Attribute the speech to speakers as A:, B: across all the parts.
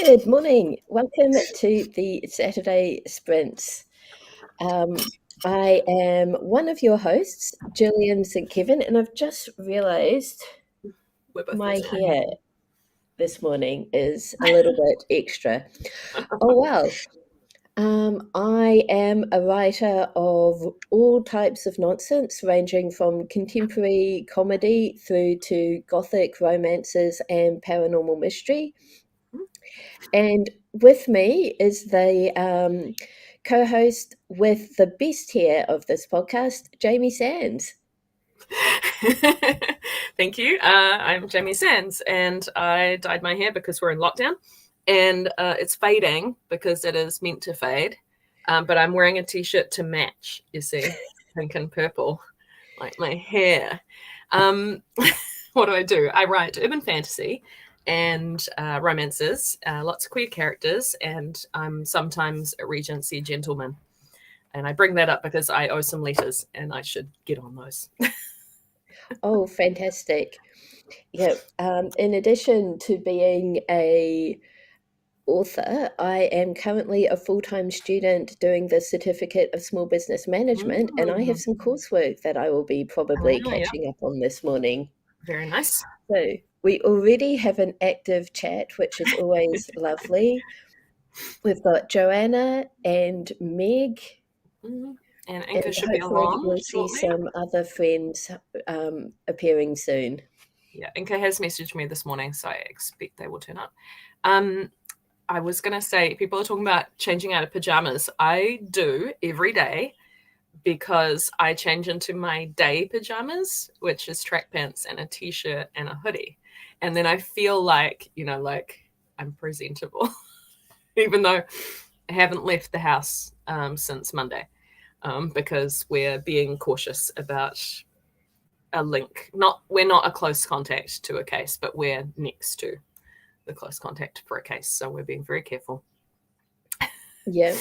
A: Good morning. Welcome to the Saturday Sprints. I am one of your hosts, Gillian St. Kevin, and I've just realised
B: We're both
A: my
B: listening.
A: hair this morning is a little bit extra. Oh, well. I am a writer of all types of nonsense, ranging from contemporary comedy through to gothic romances and paranormal mystery. And with me is the co-host with the best hair of this podcast, Jamie Sands.
B: Thank you. I'm Jamie Sands, and I dyed my hair because we're in lockdown, and it's fading because it is meant to fade. But I'm wearing a t-shirt to match, you see, pink and purple, like my hair. What do? I write urban fantasy and romances, lots of queer characters, and I'm sometimes a Regency gentleman. And I bring that up because I owe some letters, and I should get on those.
A: Oh, fantastic. Yeah. In addition to being a author, I am currently a full-time student doing the Certificate of Small Business Management, and I have some coursework that I will be probably catching up on this morning.
B: Very nice.
A: So we already have an active chat, which is always lovely. We've got Joanna and Meg.
B: And Inka
A: And
B: should be
A: hopefully
B: along
A: we'll see
B: shortly.
A: some other friends appearing soon.
B: Yeah, Inka has messaged me this morning, so I expect they will turn up. I was going to say, people are talking about changing out of pajamas. I do every day because I change into my day pajamas, which is track pants and a t-shirt and a hoodie. And then I feel like, like I'm presentable, even though I haven't left the house since Monday because we're being cautious about a link. We're not a close contact to a case, but we're next to the close contact for a case. So we're being very careful.
A: Yeah.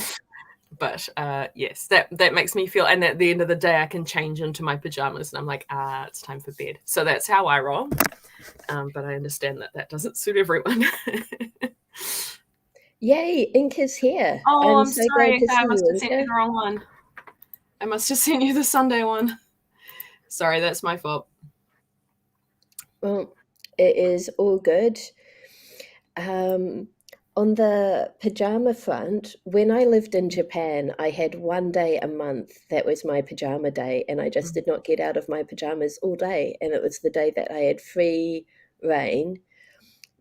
B: But yes, that makes me feel, and at the end of the day, I can change into my pajamas and I'm like, it's time for bed. So that's how I roll. But I understand that doesn't suit everyone.
A: Yay, Inka's here.
B: Oh, I'm
A: so
B: sorry,
A: glad to
B: I
A: see
B: must
A: you,
B: have sent
A: Inka.
B: you the wrong one. I must have sent you the Sunday one. Sorry, that's my fault.
A: Well, it is all good. On the pajama front, when I lived in Japan, I had one day a month that was my pajama day, and I just did not get out of my pajamas all day. And it was the day that I had free reign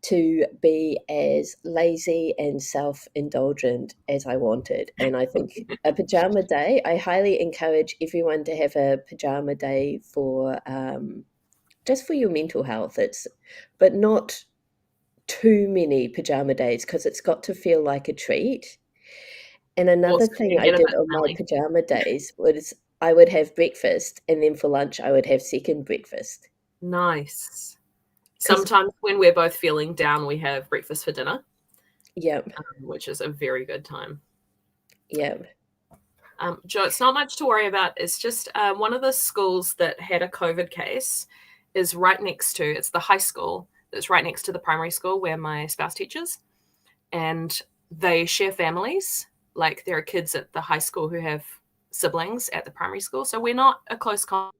A: to be as lazy and self-indulgent as I wanted. And I think a pajama day, I highly encourage everyone to have a pajama day for just for your mental health. But not too many pajama days because it's got to feel like a treat. And another thing I did on my pajama days was I would have breakfast, and then for lunch I would have second breakfast.
B: Nice. Sometimes when we're both feeling down, we have breakfast for dinner.
A: Yeah.
B: Which is a very good time.
A: Yeah.
B: Joe, it's not much to worry about. It's just one of the schools that had a COVID case is right next to, it's the high school that's right next to the primary school where my spouse teaches. And they share families. Like there are kids at the high school who have siblings at the primary school. So we're not a close contact.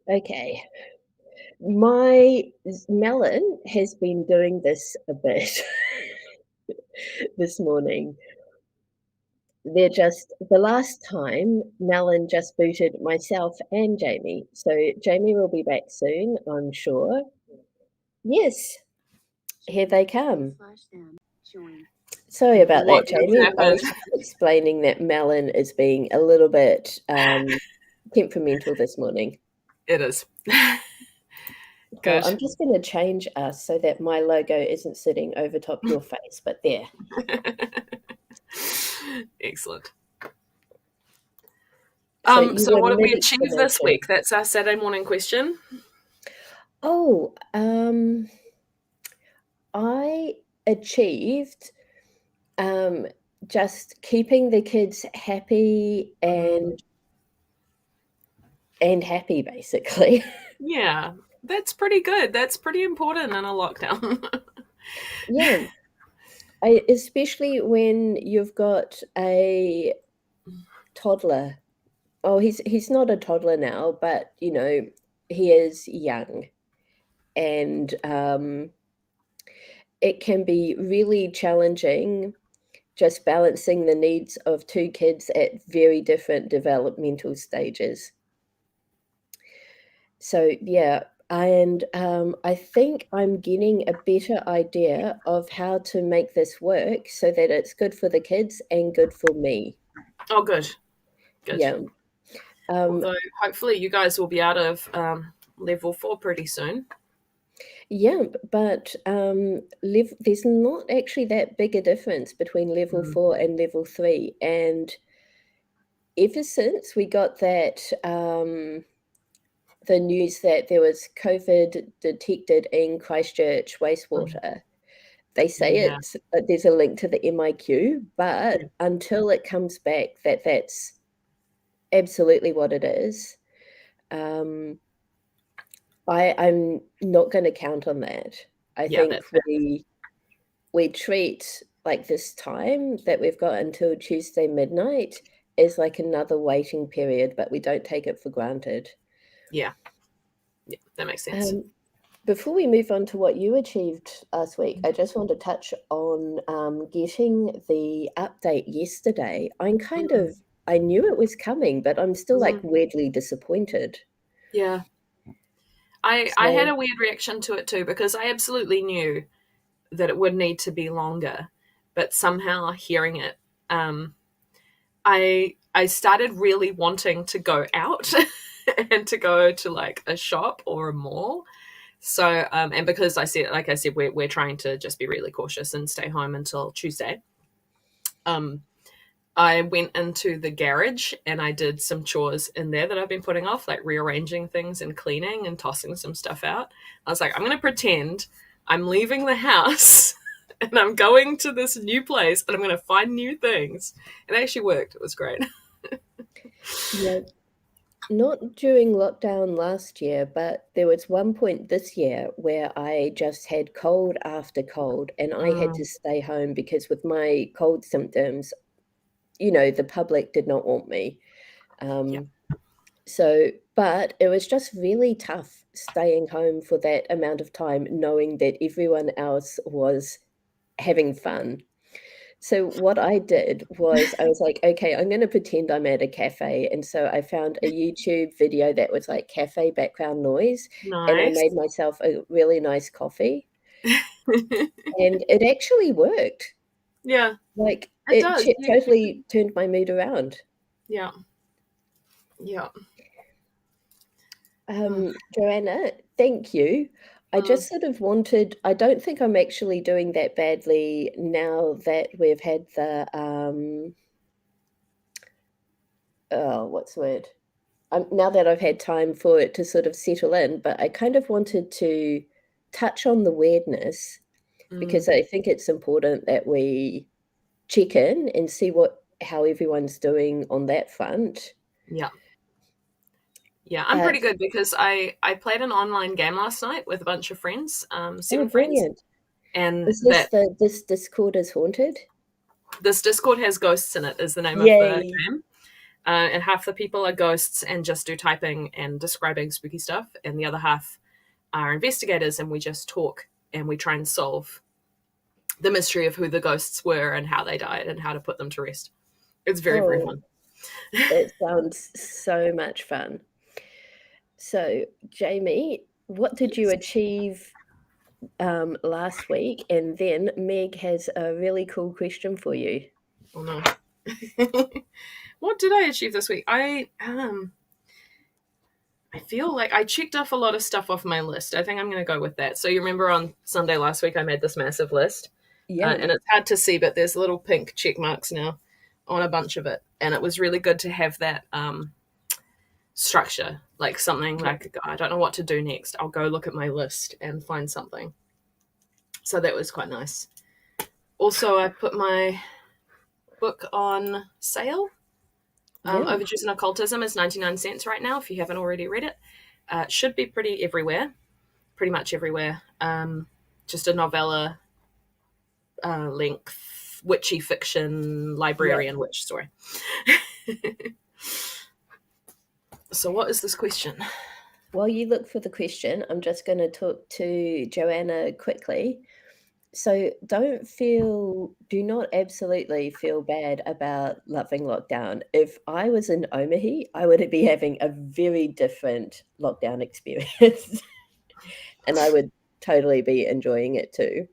A: Okay. My melon has been doing this a bit this morning. They're just the last time Melon just booted myself and Jamie. So Jamie will be back soon, I'm sure. Yes, here they come. Sorry about that, Jamie. I was just explaining that Melon is being a little bit temperamental this morning.
B: It is.
A: Good. I'm just going to change us so that my logo isn't sitting over top your face, but there.
B: Excellent. So what have we achieved this week? That's our Saturday morning question.
A: Oh, I achieved just keeping the kids happy and and happy, basically.
B: Yeah, that's pretty good. That's pretty important in a lockdown.
A: Yeah, especially when you've got a toddler. Oh, he's not a toddler now, but he is young, and it can be really challenging just balancing the needs of two kids at very different developmental stages. So yeah, and I think I'm getting a better idea of how to make this work so that it's good for the kids and good for me.
B: Oh, good, good.
A: Yeah. Um,
B: Although hopefully you guys will be out of level 4 pretty soon.
A: yeah, but there's not actually that big a difference between level
B: Mm.
A: 4 and level 3. And ever since we got the news that there was COVID detected in Christchurch
B: Mm.
A: wastewater, they say
B: Yeah,
A: there's a link to the MIQ,
B: yeah,
A: but until it comes back that that's absolutely what it is, um, I'm not going to count on that. I
B: yeah.
A: think
B: That's fair.
A: we treat like this time that we've got until Tuesday midnight is like another waiting period, but we don't take it for granted.
B: Yeah, yeah, that makes sense.
A: Um, Before we move on to what you achieved last week, I just want to touch on getting the update yesterday.
B: Mm.
A: I knew it was coming, but I'm still like
B: Mm.
A: weirdly disappointed.
B: Yeah, I had
A: So,
B: a weird reaction to it too because I absolutely knew that it would need to be longer, but somehow hearing it, um, I started really wanting to go out and to go to like a shop or a mall. So and because like I said, we're trying to just be really cautious and stay home until Tuesday. Um, I went into the garage and I did some chores in there that I've been putting off, like rearranging things and cleaning and tossing some stuff out. I was like, I'm going to pretend I'm leaving the house and I'm going to this new place and I'm going to find new things. It actually worked. It was great.
A: yeah, not during lockdown last year, but there was one point this year where I just had cold after cold and I had to
B: Mm,
A: stay home because with my cold symptoms, the public did not want me.
B: yeah.
A: Um, but it was just really tough staying home for that amount of time, knowing that everyone else was having fun. So what I did was I was like, okay, I'm going to pretend I'm at a cafe. And so I found a YouTube video that was like cafe background noise, and I
B: Nice.
A: made myself a really nice coffee, and it actually worked.
B: Yeah,
A: Like
B: it does.
A: totally turned my mood around.
B: Yeah, yeah. Mm,
A: Joanna, thank you. I
B: mm,
A: just sort of wanted, I don't think I'm actually doing that badly now that we've had oh, what's the word? Now that I've had time for it to sort of settle in, but I kind of wanted to touch on the weirdness
B: mm,
A: because I think it's important that we check in and see how everyone's doing on that front.
B: yeah. Yeah, I'm
A: Uh,
B: pretty good because I played an online game last night with a bunch of friends,
A: oh,
B: 7 friends,
A: brilliant.
B: and
A: Is
B: that
A: this Discord is haunted?
B: this Discord has ghosts in it is the name of the
A: Yay.
B: game. And half the people are ghosts and just do typing and describing spooky stuff, and the other half are investigators, and we just talk and we try and solve the mystery of who the ghosts were and how they died and how to put them to rest. It's very, very
A: Oh,
B: fun.
A: it sounds so much fun. So, Jamie, what did you
B: Yes.
A: achieve last week? And then Meg has a really cool question for you.
B: Oh no. What did I achieve this week? I feel like I checked off a lot of stuff off my list. I think I'm going to go with that. So you remember on Sunday last week I made this massive list,
A: Yeah.
B: and it's hard to see, but there's little pink check marks now on a bunch of it, and it was really good to have that structure, like something
A: Yeah.
B: like I don't know what to do next. I'll go look at my list and find something. So that was quite nice. Also, I put my book on sale
A: Yeah.
B: Overtures and Occultism is 99 cents right now if you haven't already read it. It should be pretty much everywhere. Just a novella length, witchy fiction,
A: Yeah.
B: librarian witch story. So, what is this question?
A: While you look for the question, I'm just going to talk to Joanna quickly. So do not absolutely feel bad about loving lockdown. If I was in Omahi, I would be having a very different lockdown experience and I would totally be enjoying it too.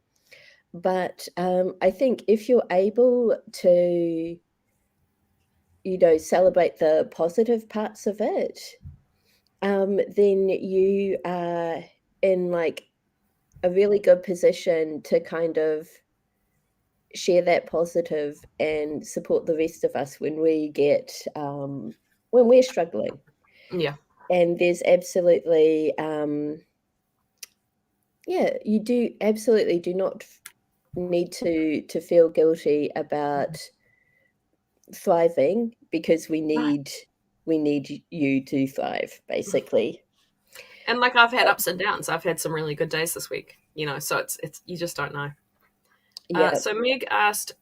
A: But I think if you're able to, celebrate the positive parts of it, then you are in like a really good position to kind of share that positive and support the rest of us when we're struggling.
B: Yeah.
A: And there's absolutely you do absolutely do not need to feel guilty about thriving because
B: Right.
A: we need you to thrive, basically.
B: And like I've had ups and downs. I've had some really good days this week, so it's you just don't know.
A: Yeah.
B: So Meg asked,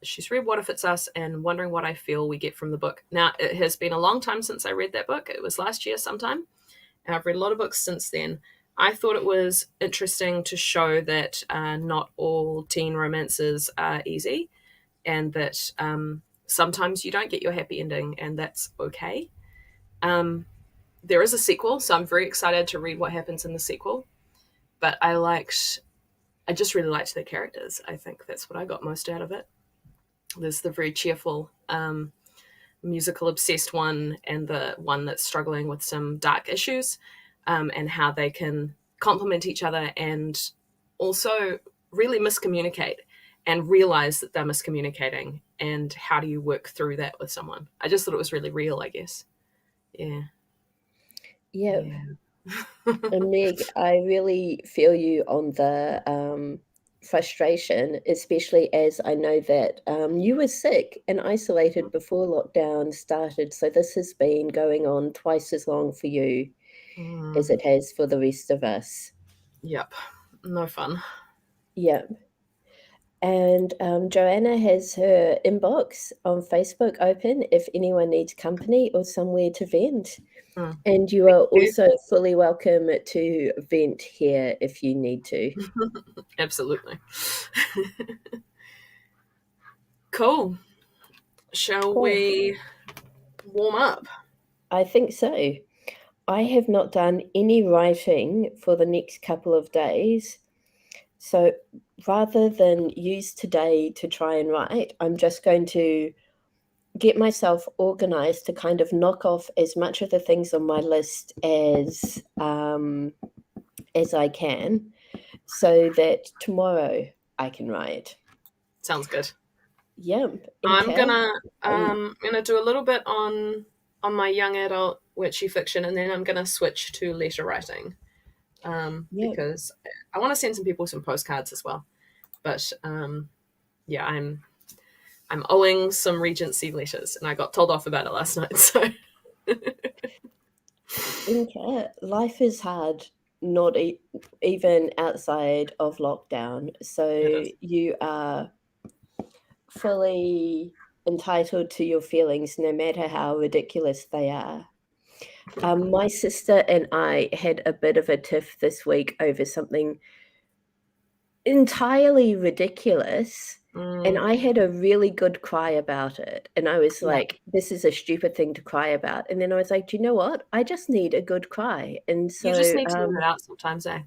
B: she's read What If It's Us and wondering what I feel we get from the book. Now, it has been a long time since I read that book. It was last year sometime, and I've read a lot of books since then. I thought it was interesting to show that not all teen romances are easy, and that sometimes you don't get your happy ending, and that's okay. There is a sequel, so I'm very excited to read what happens in the sequel. But I just really liked the characters. I think that's what I got most out of it. There's the very cheerful, musical obsessed one, and the one that's struggling with some dark issues, and how they can complement each other and also really miscommunicate and realize that they're miscommunicating. And how do you work through that with someone? I just thought it was really real, I guess. Yeah.
A: Yeah.
B: Yeah.
A: And Meg, I really feel you on the frustration, especially as I know that you were sick and isolated before lockdown started. So this has been going on twice as long for you as
B: Mm,
A: it has for the rest of us.
B: yep. No fun.
A: Yeah. And Joanna has her inbox on Facebook open if anyone needs company or somewhere to vent.
B: Mm,
A: And you
B: thank
A: are
B: you.
A: also fully welcome to vent here if you need to.
B: Absolutely. Cool. Shall
A: Cool.
B: we warm up?
A: I think so. I have not done any writing for the next couple of days. So rather than use today to try and write, I'm just going to get myself organized to kind of knock off as much of the things on my list as I can, so that tomorrow I can write.
B: Sounds good.
A: Yep.
B: I'm
A: Okay.
B: gonna do a little bit on my young adult witchy fiction, and then I'm gonna switch to letter writing,
A: Yep.
B: because I want to send some people some postcards as well. But yeah, I'm owing some Regency letters, and I got told off about it last night. So
A: Okay. Life is hard, not even outside of lockdown.
B: it
A: So
B: is.
A: you are fully entitled to your feelings, no matter how ridiculous they are. My sister and I had a bit of a tiff this week over something entirely ridiculous, and
B: Mm,
A: I had a really good cry about it, and I was
B: yeah,
A: like, "This is a stupid thing to cry about," and then I was like, "Do you know what? I just need a good cry," and
B: you just
A: so,
B: need to let it out sometimes, eh?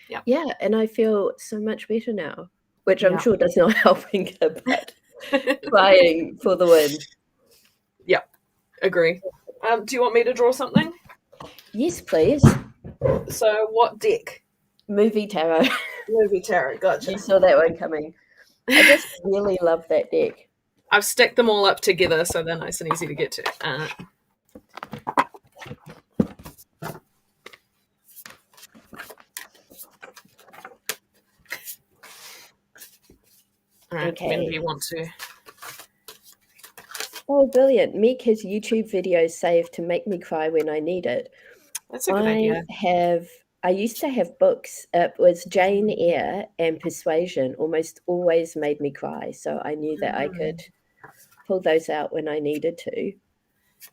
B: Yeah,
A: yeah, and I feel so much better now, which I'm
B: yeah,
A: sure does not helping her, but crying for the win.
B: yeah. Agree. Do you want me to draw something?
A: Yes, please.
B: So, what deck?
A: Movie tarot.
B: Movie tarot.
A: You
B: Gotcha.
A: saw that one coming. I just really love that deck.
B: I've stacked them all up together so they're nice and easy to get to. All right, when do
A: Okay.
B: you want to?
A: Oh, brilliant. Meek has YouTube videos saved to make me cry when I need it.
B: That's a good idea.
A: I used to have books. It was Jane Eyre and Persuasion almost always made me cry. So I knew that I could pull those out when I needed to.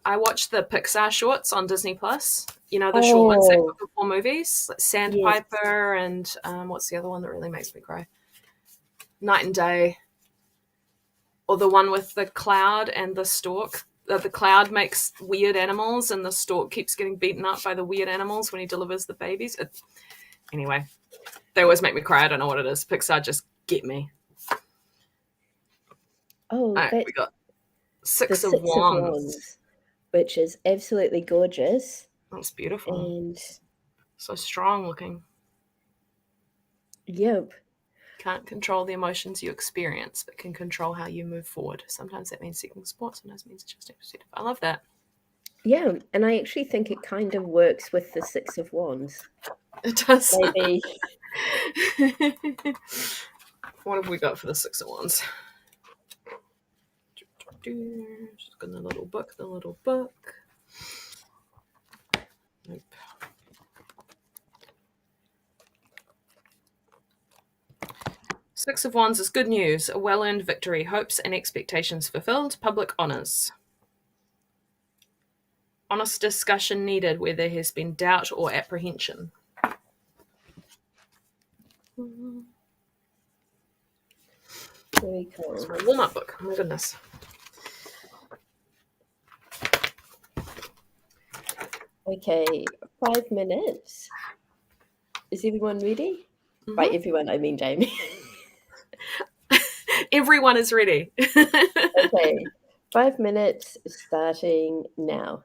B: I watched the Pixar shorts on Disney Plus. You know, the short ones they
A: Oh,
B: put before movies, like
A: yes.
B: Sandpiper and what's the other one that really makes me cry? Night and Day, or the one with the cloud and the stork. The cloud makes weird animals, and the stork keeps getting beaten up by the weird animals when he delivers the babies. Anyway, they always make me cry. I don't know what it is. Pixar just get me.
A: Oh,
B: All right,
A: that's
B: we got
A: the
B: Six of
A: Six of
B: Wands.
A: Wands, which is absolutely gorgeous.
B: That's beautiful.
A: And
B: So strong looking.
A: yep.
B: Can't control the emotions you experience, but can control how you move forward. Sometimes that means seeking support, sometimes it means adjusting perspective. I love that.
A: Yeah, and I actually think it kind of works with the Six of Wands.
B: It does.
A: Maybe.
B: What have we got for the Six of Wands? Just got the little book, Nope. Six of Wands is good news, a well-earned victory, hopes and expectations fulfilled, public honours. Honest discussion needed where there has been doubt or apprehension.
A: Very cool.
B: It's my warm-up book. Oh my goodness.
A: Okay, 5 minutes. Is everyone ready?
B: Mm-hmm.
A: By everyone, I mean Jamie.
B: Everyone is ready.
A: Okay, 5 minutes starting now.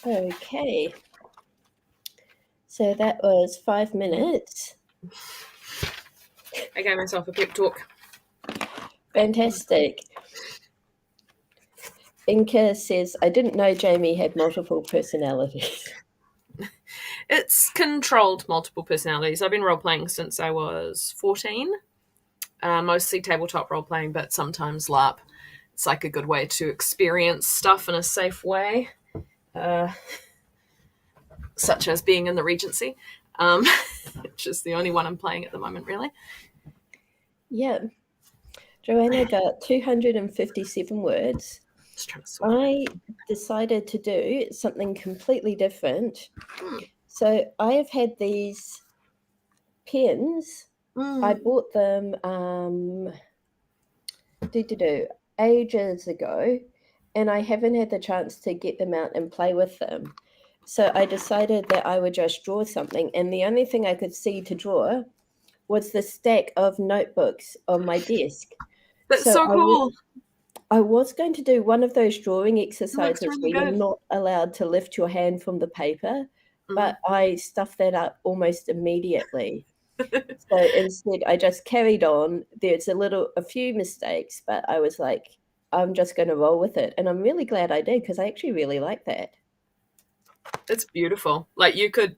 A: Okay. So that was 5 minutes.
B: I gave myself a pep talk.
A: Fantastic. Inca says, I didn't know Jamie had multiple personalities.
B: It's controlled multiple personalities. I've been role playing since I was 14, mostly tabletop role playing, but sometimes LARP. It's like a good way to experience stuff in a safe way, such as being in the Regency, which is the only one I'm playing at the moment, really.
A: Yeah. Joanna got 257 words.
B: Just trying to sort
A: I decided to do something completely different. So I have had these pens. I bought them ages ago, and I haven't had the chance to get them out and play with them. So I decided that I would just draw something, and the only thing I could see to draw was the stack of notebooks on my desk.
B: That's
A: So
B: so cool.
A: I was going to do one of those drawing
B: It looks
A: exercises
B: really
A: where you're
B: good.
A: not allowed to lift your hand from the paper, but I stuffed that up almost immediately. So instead, I just carried on. There's a few mistakes, but I was like, I'm just going to roll with it. And I'm really glad I did because I actually really like that.
B: It's beautiful. Like you could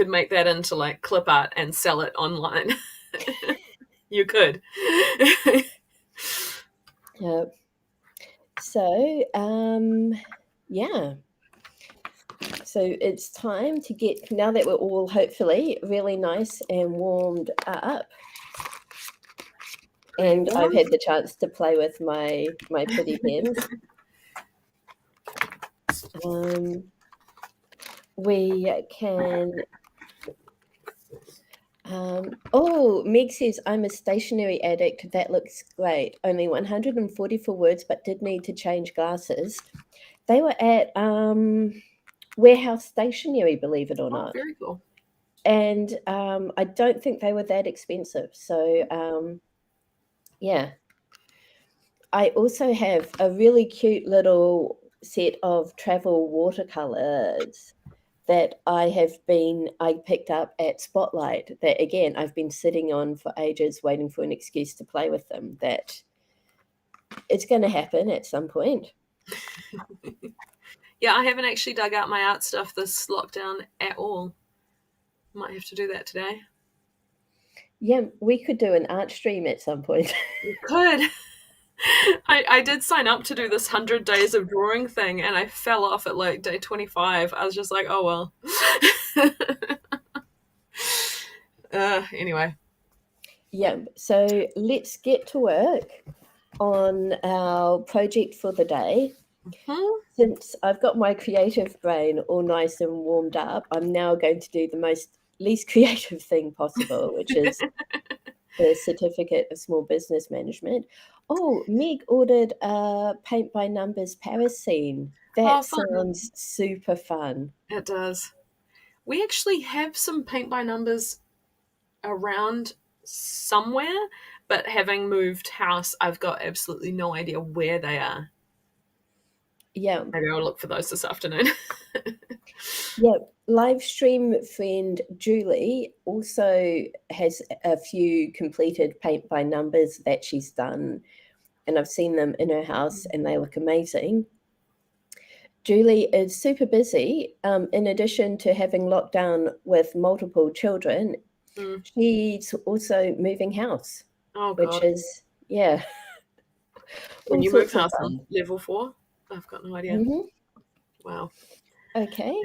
B: make that into like clip art and sell it online. You could.
A: Yeah. So, yeah. So it's time to get, now that we're all hopefully really nice and warmed up, and I've had the chance to play with my pretty pens. We can. Oh, Meg says, I'm a stationery addict. That looks great. Only 144 words, but did need to change glasses. They were at Warehouse Stationery, believe it or not.
B: Very cool.
A: And I don't think they were that expensive. So, yeah. I also have a really cute little set of travel watercolors that I picked up at Spotlight, that again I've been sitting on for ages waiting for an excuse to play with them, that it's going to happen at some point.
B: Yeah, I haven't actually dug out my art stuff this lockdown at all. Might have to do that today.
A: Yeah, we could do an art stream at some point.
B: You could. I did sign up to do this 100 days of drawing thing, and I fell off at like day 25. I was just like, oh well. Anyway.
A: Yeah, so let's get to work on our project for the day. Since I've got my creative brain all nice and warmed up, I'm now going to do the least creative thing possible, which is the Certificate of Small Business Management. Oh, Meg ordered a paint by numbers Paris scene. That sounds super fun.
B: It does. We actually have some paint by numbers around somewhere, but having moved house, I've got absolutely no idea where they are.
A: Yeah.
B: Maybe I'll look for those this afternoon.
A: Yeah. Live stream friend Julie also has a few completed paint by numbers that she's done, and I've seen them in her house and they look amazing. Julie is super busy. In addition to having lockdown with multiple children, she's also moving house, which is, yeah.
B: When you move house on level 4? I've got no idea. Wow.
A: Okay.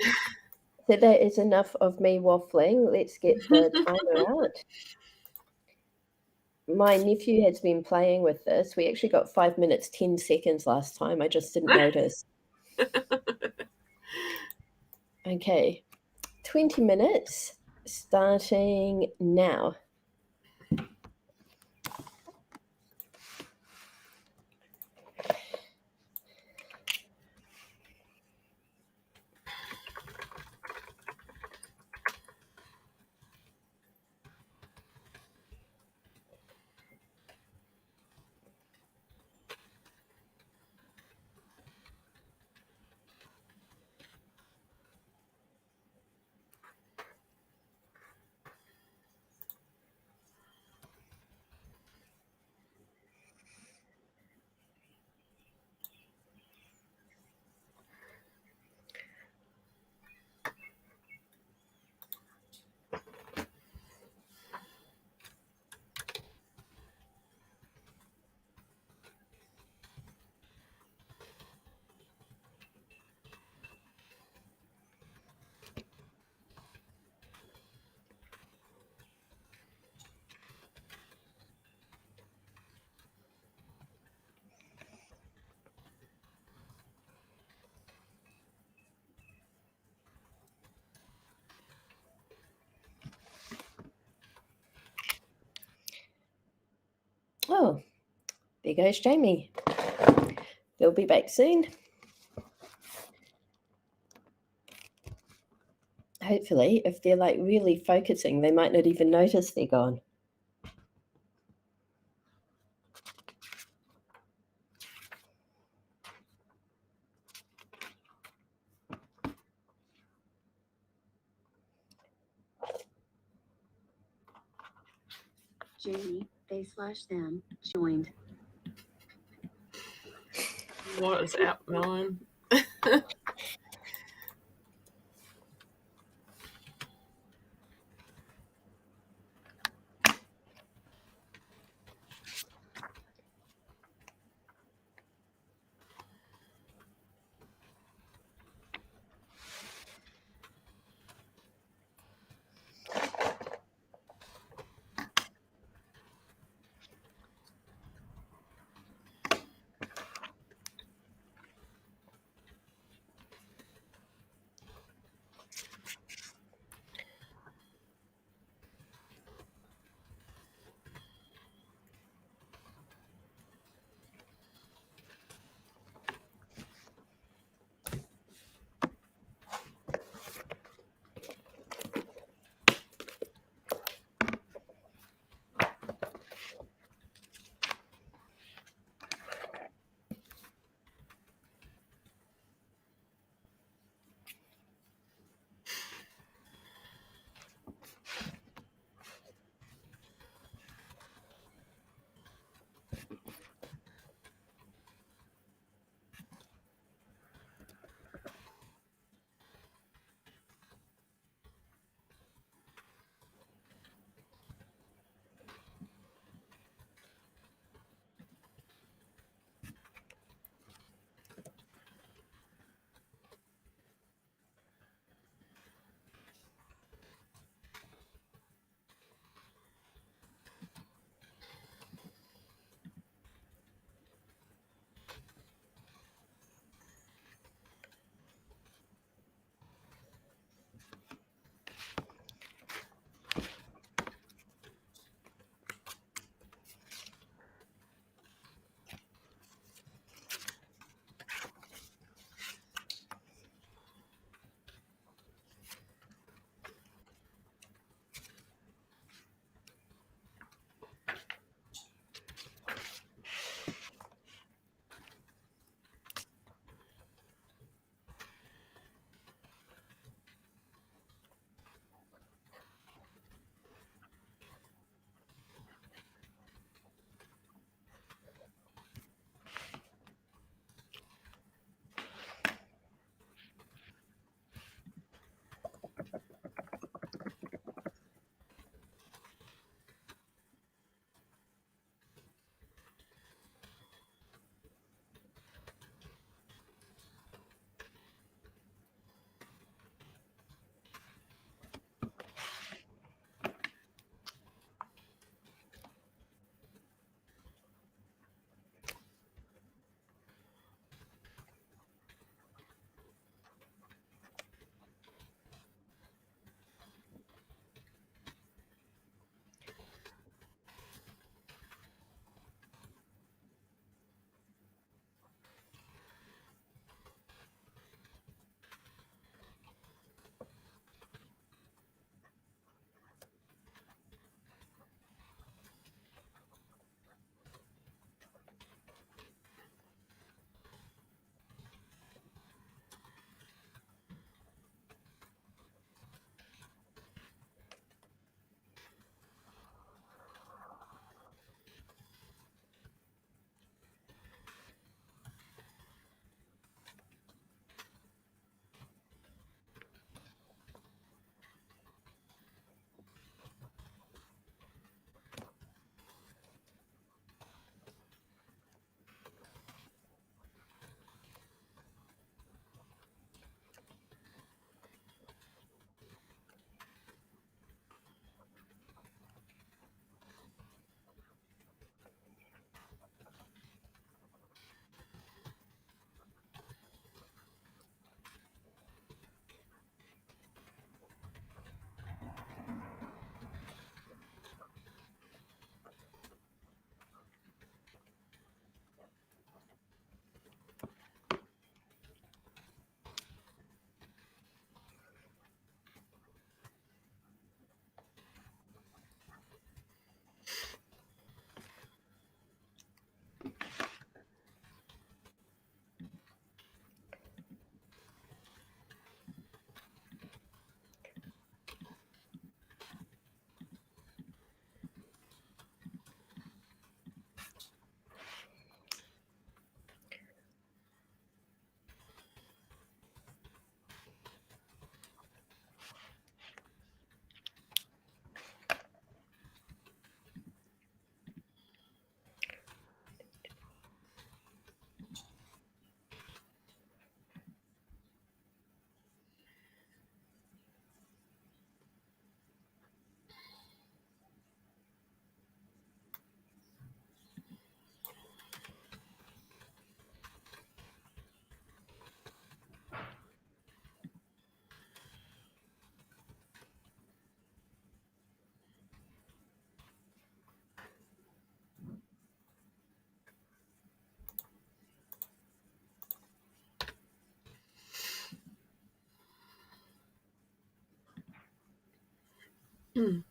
A: So that is enough of me waffling. Let's get the timer out. My nephew has been playing with this. We actually got 5 minutes, 10 seconds last time. I just didn't notice. Okay. 20 minutes starting now. There goes Jamie. They'll be back soon. Hopefully, if they're like really focusing, they might not even notice they're gone.
C: Jamie, they/them joined.
B: What is up, Melon? Mm.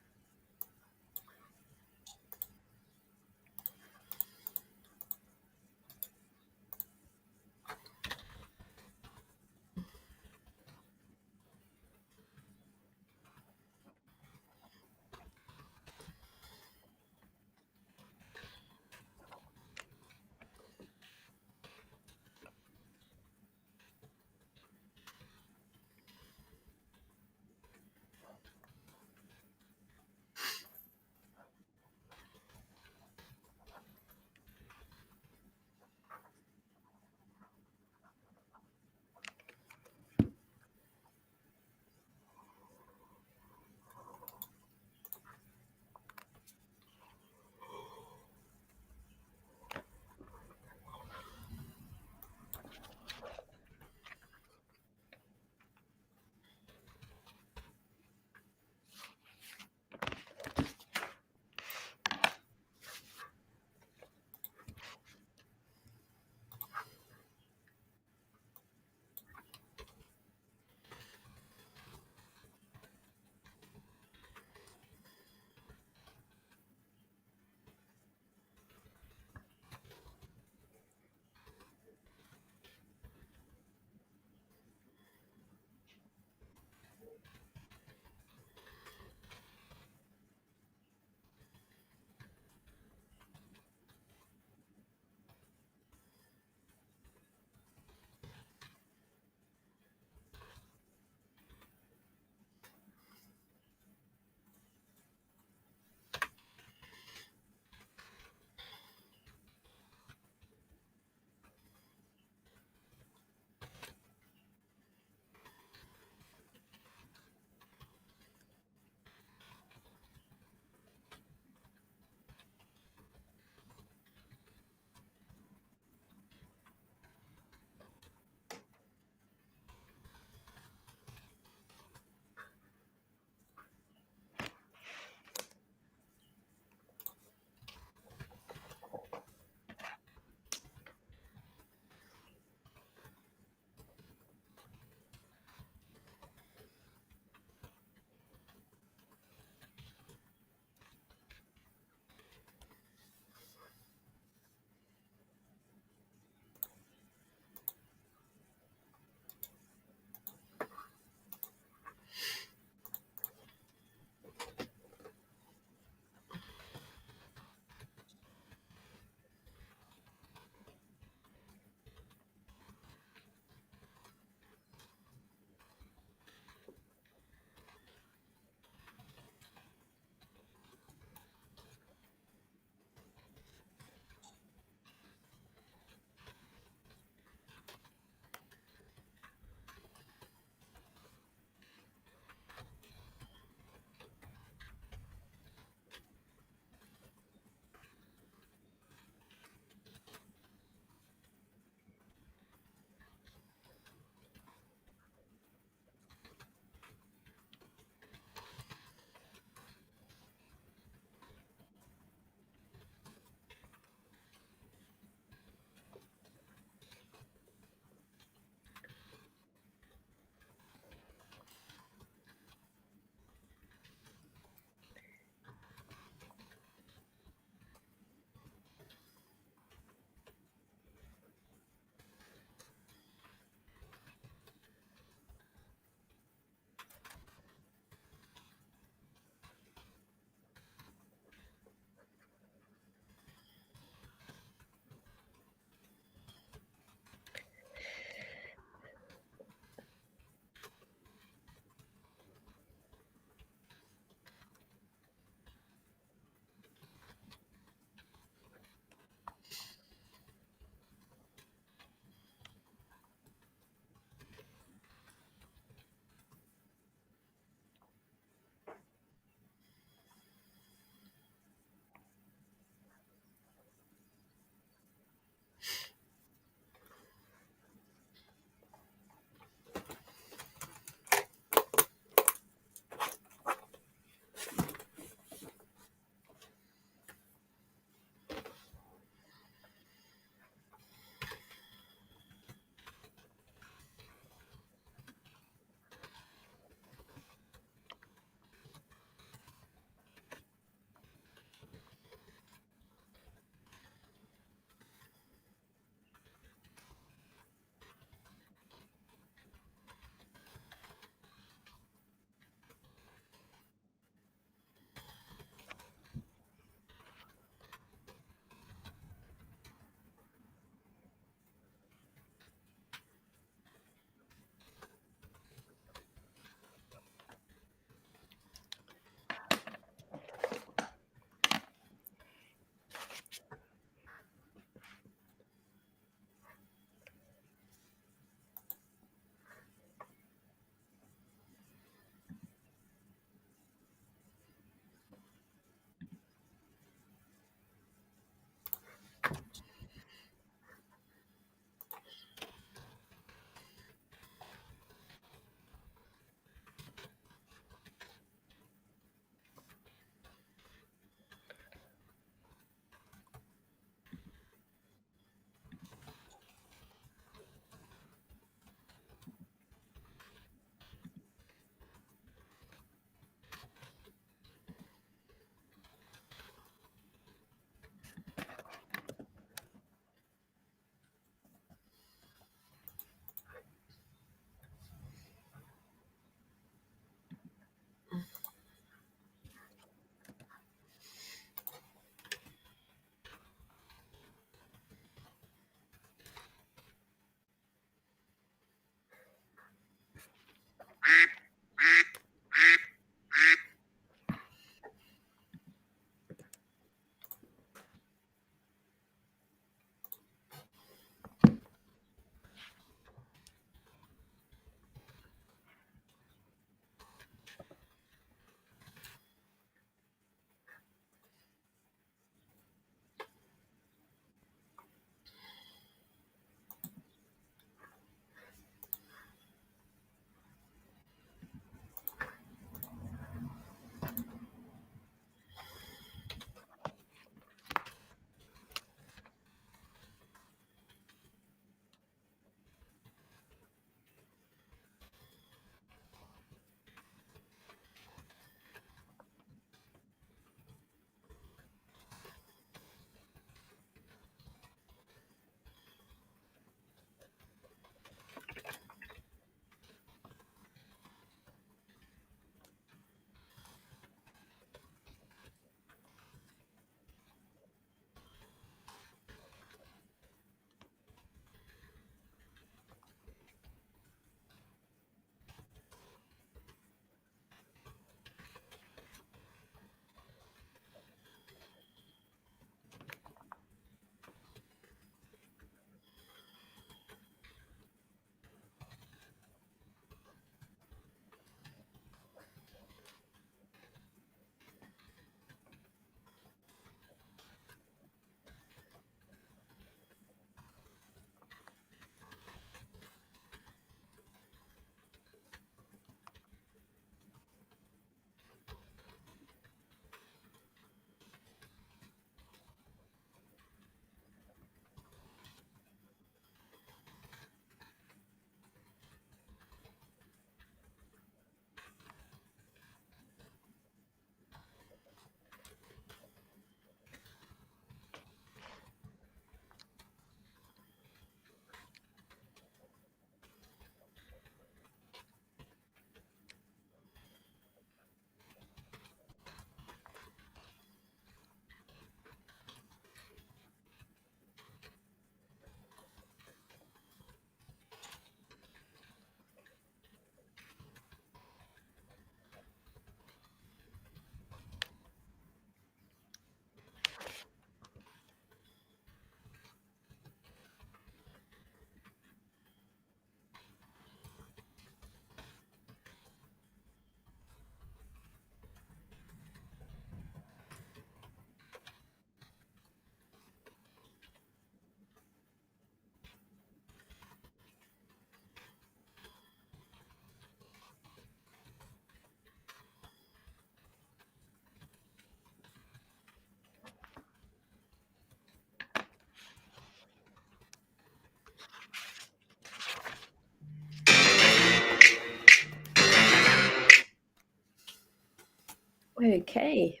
A: Okay.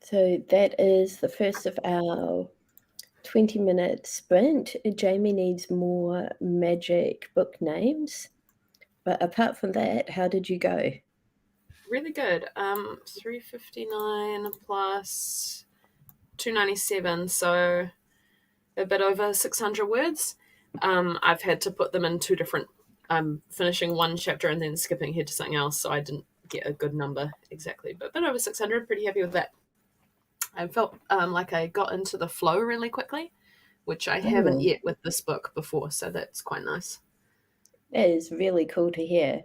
A: So that is the first of our 20-minute sprint. Jamie needs more magic book names. But apart from that, how did you go?
B: Really good. 359 plus 297, so a bit over 600 words. I've had to put them in two different. Finishing one chapter and then skipping ahead to something else, so I didn't get a good number exactly, but a bit over 600. Pretty happy with that. I felt like I got into the flow really quickly, which I haven't yet with this book before, so that's quite nice.
A: That is really cool to hear.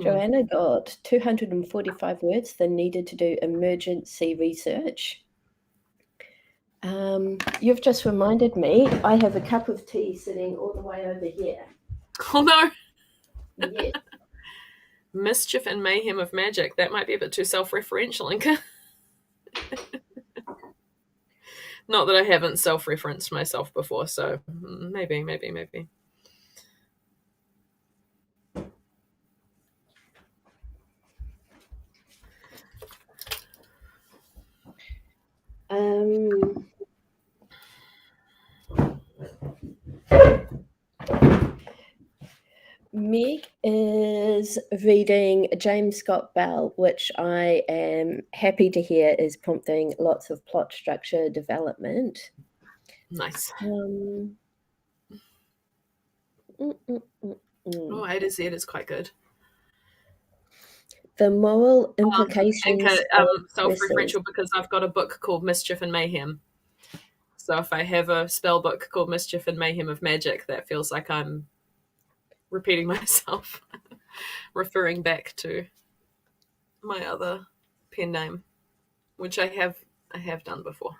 A: Joanna got 245 words, then needed to do emergency research. You've just reminded me, I have a cup of tea sitting all the way over here.
B: Oh no!
A: Yes.
B: Mischief and Mayhem of Magic. That might be a bit too self-referential, Inka. Not that I haven't self-referenced myself before, so maybe.
A: Meg is reading James Scott Bell, which I am happy to hear is prompting lots of plot structure development.
B: Nice.
A: Oh,
B: A to Z is quite good.
A: The moral implications
B: self-referential because I've got a book called Mischief and Mayhem. So if I have a spell book called Mischief and Mayhem of Magic, that feels like I'm repeating myself, referring back to my other pen name, which I have done before.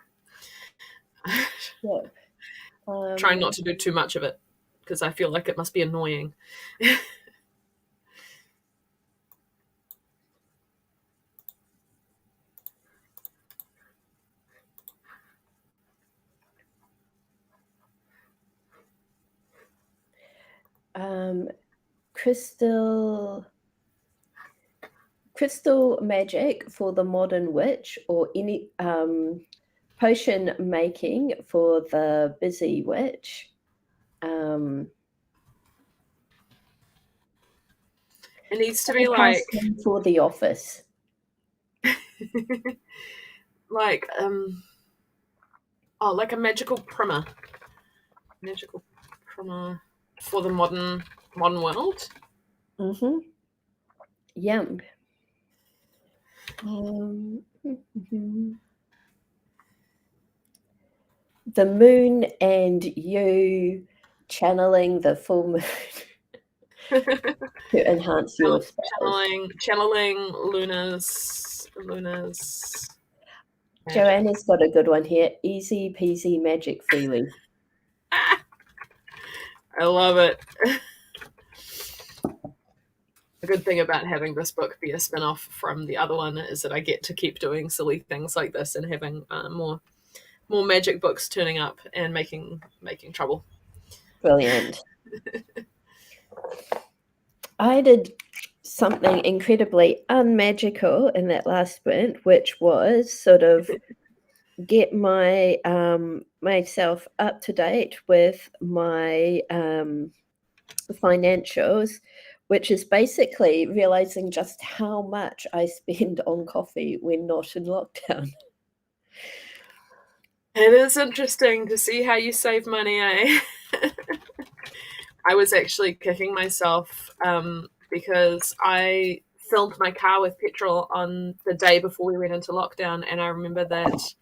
A: Yeah.
B: Trying not to do too much of it because I feel like it must be annoying.
A: Crystal magic for the modern witch, or any potion making for the busy witch.
B: It needs to be like
A: for the office.
B: like like a magical primer. Magical primer for the modern world.
A: Yum. The moon and you channeling the full moon to enhance your spells.
B: Channeling Luna's.
A: Joanna's got a good one here. Easy peasy magic feely.
B: I love it. The good thing about having this book be a spin-off from the other one is that I get to keep doing silly things like this and having more magic books turning up and making trouble.
A: Brilliant. I did something incredibly unmagical in that last sprint, which was sort of get my myself up to date with my financials, which is basically realizing just how much I spend on coffee when not in lockdown.
B: It is interesting to see how you save money, eh? I was actually kicking myself because I filled my car with petrol on the day before we went into lockdown, and I remember that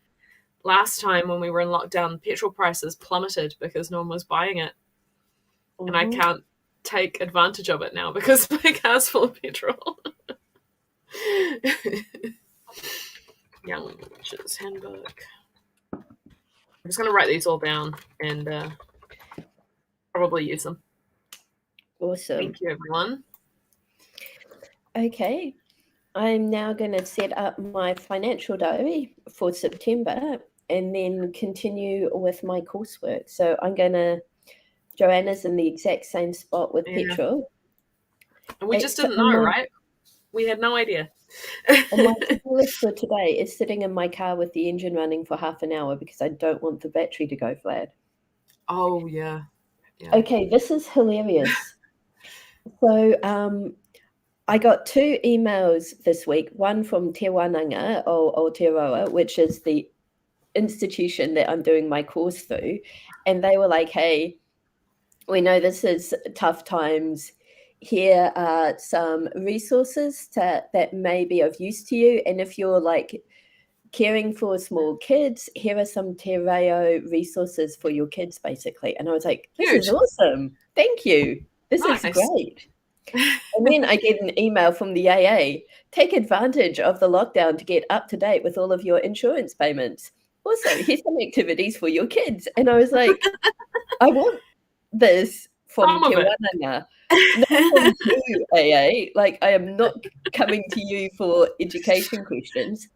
B: last time when we were in lockdown, petrol prices plummeted because no one was buying it. And I can't take advantage of it now because my car's full of petrol. Young Witch's Handbook. I'm just going to write these all down and probably use them.
A: Awesome.
B: Thank you, everyone.
A: Okay. I'm now going to set up my financial diary for September and then continue with my coursework. So I'm going to... Joanna's in the exact same spot with petrol.
B: And we just didn't know, right? We had no idea.
A: And my to-do list for today is sitting in my car with the engine running for half an hour because I don't want the battery to go flat.
B: Oh, yeah.
A: Okay, this is hilarious. So I got 2 emails this week, one from Te Wananga or Aotearoa, which is the institution that I'm doing my course through, and they were like, hey, we know this is tough times. Here are some resources that may be of use to you, and if you're like caring for small kids, here are some Te Reo resources for your kids, basically. And I was like, this is
B: Huge.
A: awesome. Thank you. This is
B: Nice.
A: great. And then I get an email from the AA. Take advantage of the lockdown to get up to date with all of your insurance payments. Also, here's some activities for your kids. And I was like, I want this from
B: Some
A: Te
B: of it.
A: Wananga, not from you, AA. Like, I am not coming to you for education questions.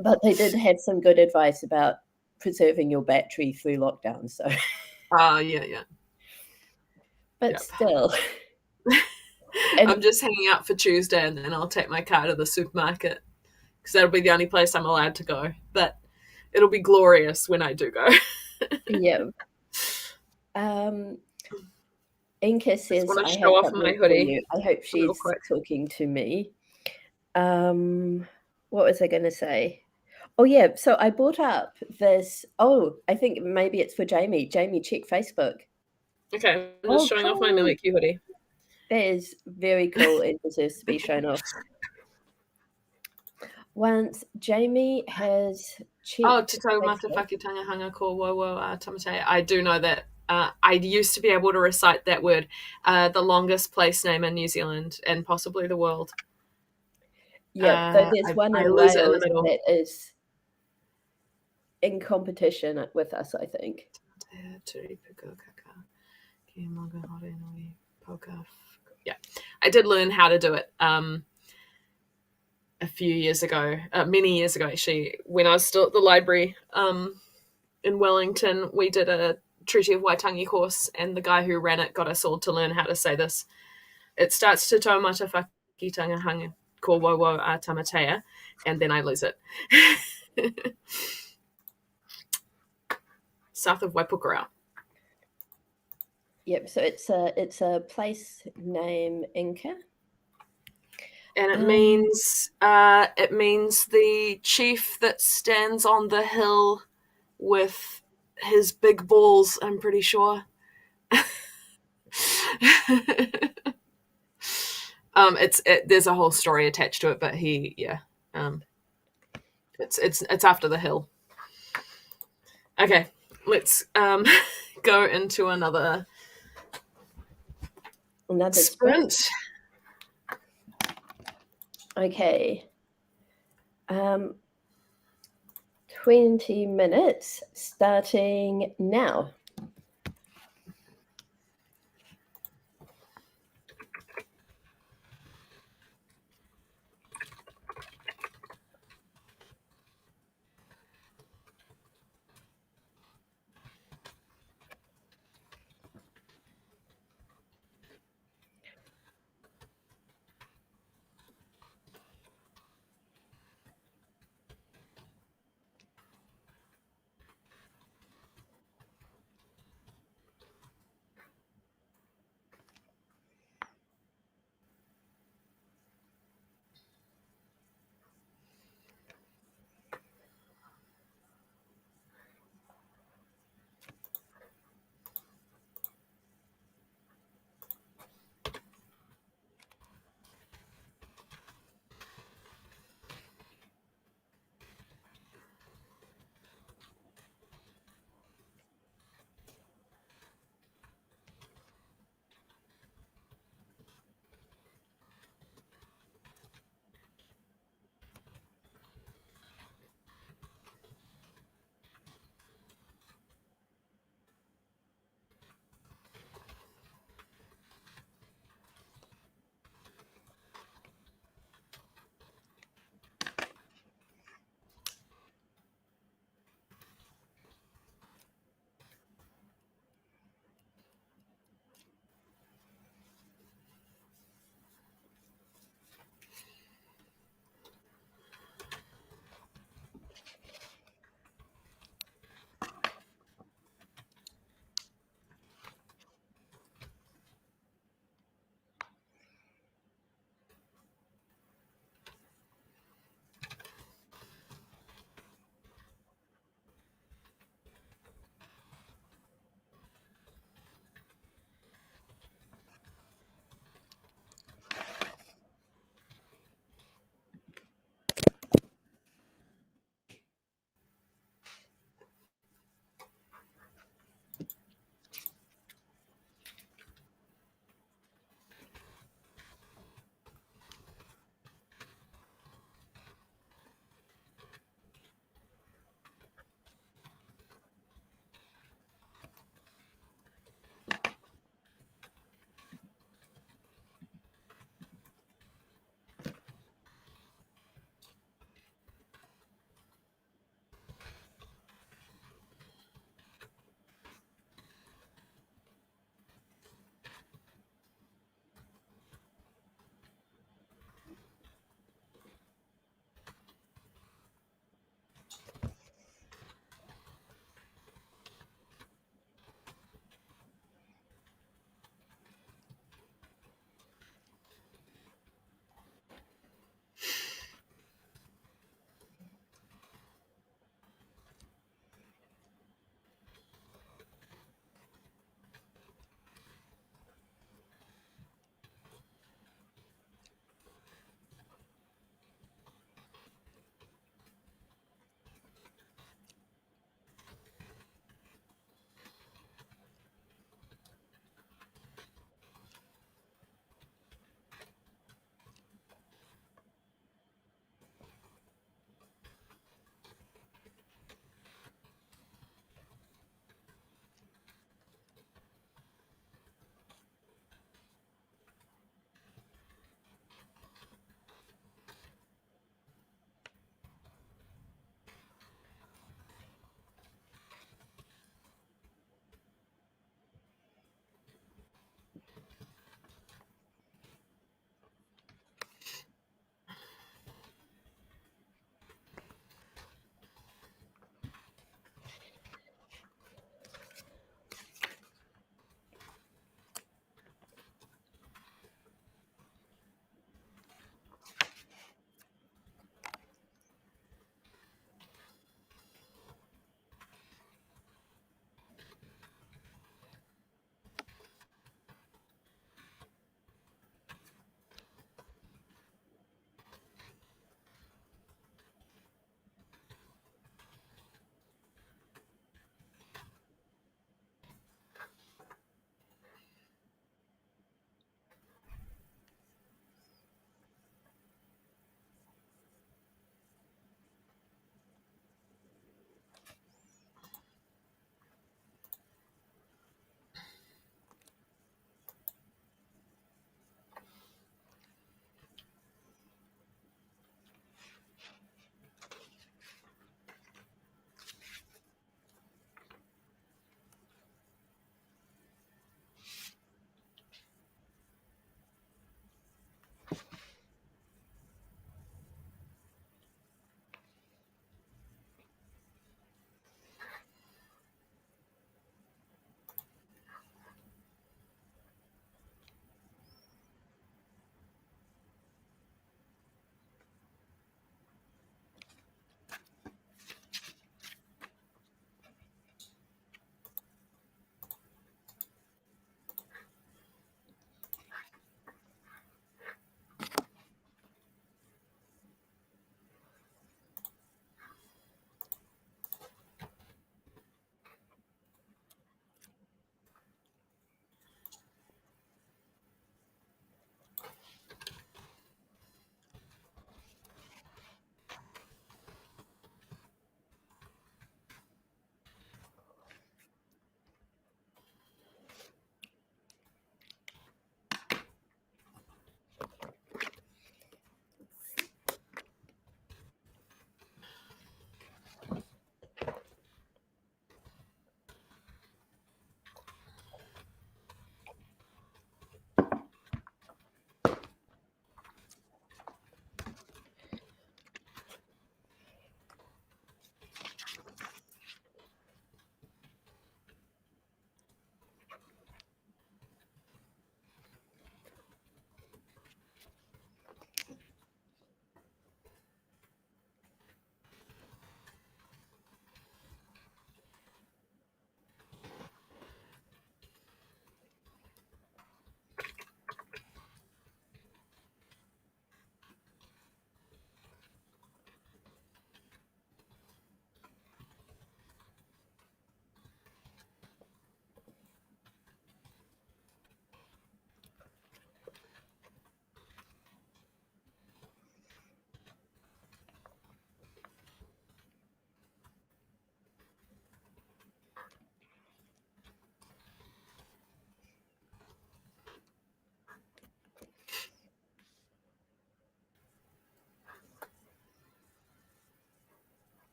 A: But they did have some good advice about preserving your battery through lockdown. So,
B: Yeah.
A: but
B: Yep.
A: still.
B: I'm just hanging out for Tuesday, and then I'll take my car to the supermarket because that'll be the only place I'm allowed to go. But it'll be glorious when I do go.
A: Yeah. Inka says,
B: want to
A: I
B: show
A: have
B: off my
A: something for
B: hoodie
A: you. I hope
B: real
A: she's
B: quick.
A: talking to me. What was I going to say? Oh, yeah. So I brought up this. Oh, I think maybe it's for Jamie. Jamie, check Facebook.
B: Okay, I'm just showing off my Mimic You hoodie.
A: That is very cool and deserves to be shown off. Once Jamie has checked.
B: Oh, Te Taumata Whakitanga Hanga Ko Wowo Tamatea. I do know that. I used to be able to recite that word, the longest place name in New Zealand and possibly the world.
A: Yeah, though there's one in
B: lose it in the
A: Wales
B: middle.
A: that is in competition with us, I think.
B: Yeah, I did learn how to do it a few years ago, many years ago actually, when I was still at the library in Wellington. We did a Treaty of Waitangi course, and the guy who ran it got us all to learn how to say this. It starts Te taumata whakitanga hanga ko wowo a tamatea, and then I lose it. South of Waipukurau.
A: Yep, so it's a place name, Inca.
B: And it means the chief that stands on the hill with his big balls, I'm pretty sure. There's a whole story attached to it, but it's after the hill. Okay, let's go into another sprint.
A: Okay. 20 minutes starting now.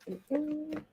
A: Mm.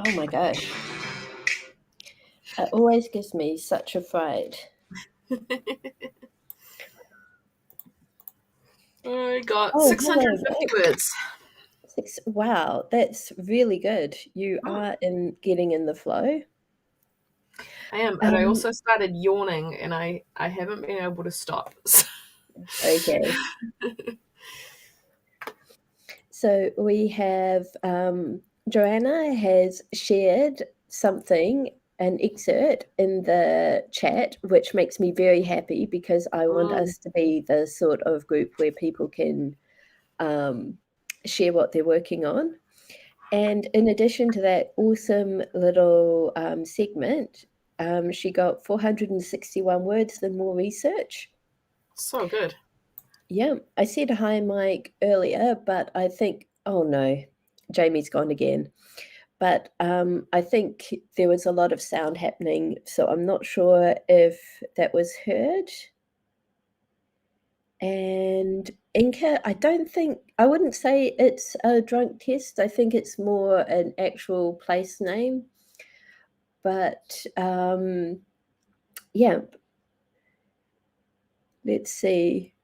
A: Oh my gosh. It always gives me such a fright.
B: I got
A: Oh, hello.
B: 650 words.
A: Wow, that's really good. You are getting in the flow.
B: I am, but I also started yawning and I haven't been able to stop.
A: Okay. So we have Joanna has shared something, an excerpt in the chat, which makes me very happy because I want us to be the sort of group where people can share what they're working on. And in addition to that awesome little segment, she got 461 words and more research.
B: So good.
A: Yeah, I said hi, Mike, earlier, but I think, oh no, Jamie's gone again. But I think there was a lot of sound happening, so I'm not sure if that was heard. And Inca, I wouldn't say it's a drunk test. I think it's more an actual place name. But yeah, let's see.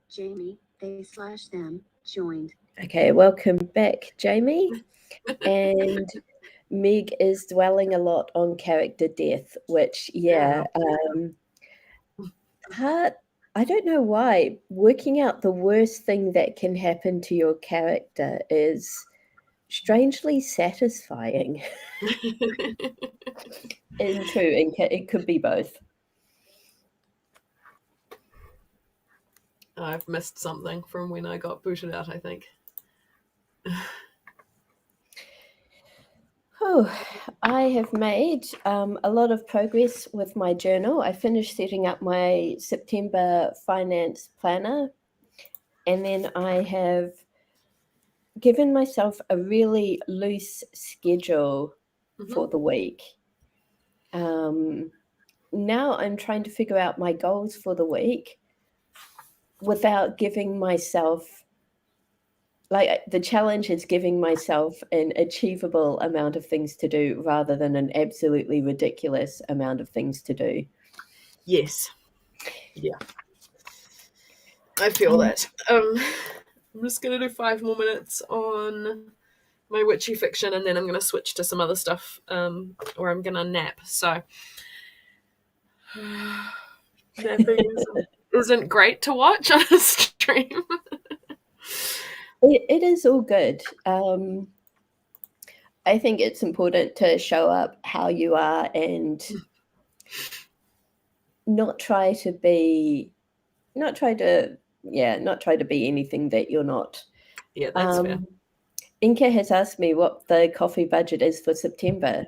C: Jamie, they/them, joined.
A: Okay, welcome back, Jamie. And Meg is dwelling a lot on character death, which, hard. I don't know why. Working out the worst thing that can happen to your character is strangely satisfying. And true, it could be both.
B: I've missed something from when I got booted out, I think.
A: Oh, I have made a lot of progress with my journal. I finished setting up my September finance planner, and then I have given myself a really loose schedule for the week. Now I'm trying to figure out my goals for the week without giving myself, like, the challenge is giving myself an achievable amount of things to do rather than an absolutely ridiculous amount of things to do.
B: Yes. Yeah. I feel that. I'm just going to do 5 more minutes on my witchy fiction, and then I'm going to switch to some other stuff, or I'm going to nap. So napping isn't great to watch on a stream.
A: It is all good. I think it's important to show up how you are and not try to be anything that you're not.
B: Yeah, that's fair.
A: Inca has asked me what the coffee budget is for September.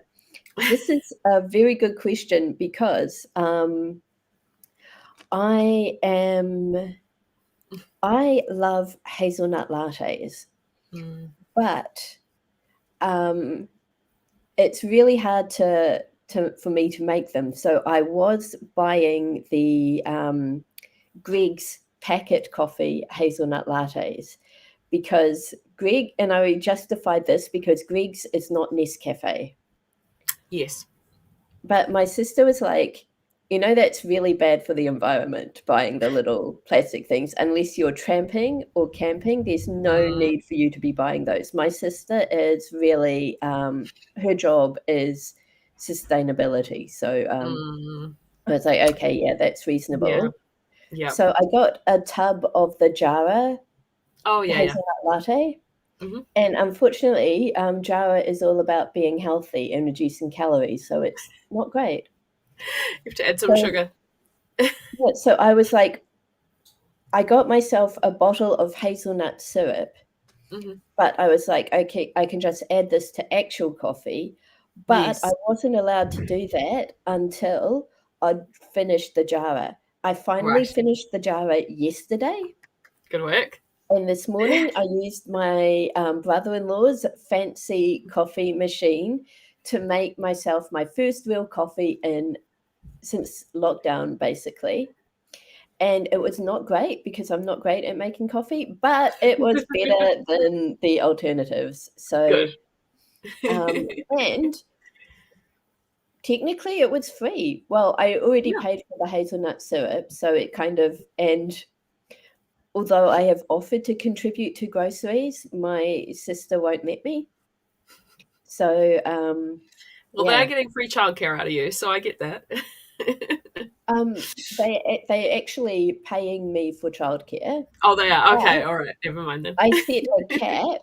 A: This is a very good question because I love hazelnut lattes, but it's really hard for me to make them. So I was buying the Greg's packet coffee hazelnut lattes because and I justified this because Greg's is not Nescafe.
B: Yes.
A: But my sister was like, that's really bad for the environment, buying the little plastic things. Unless you're tramping or camping, there's no need for you to be buying those. My sister is really, her job is sustainability. So I was like, okay, yeah, that's reasonable.
B: Yeah.
A: So I got a tub of the Jara hazelnut latte. And unfortunately, Jara is all about being healthy and reducing calories, so it's not great.
B: You have to add some sugar.
A: Yeah, so I was like, I got myself a bottle of hazelnut syrup, but I was like, okay, I can just add this to actual coffee. But I wasn't allowed to do that until I'd finished the Jara. I finally finished the Jara yesterday.
B: Good work.
A: And this morning I used my brother-in-law's fancy coffee machine to make myself my first real coffee since lockdown, basically. And it was not great because I'm not great at making coffee, but it was better than the alternatives. So, and technically it was free. Well, I already paid for the hazelnut syrup, so it kind of, and although I have offered to contribute to groceries, my sister won't let me. So,
B: they are getting free childcare out of you, so I get that.
A: They actually paying me for childcare.
B: Oh, they are? Okay, all right. Never mind then.
A: I set a cap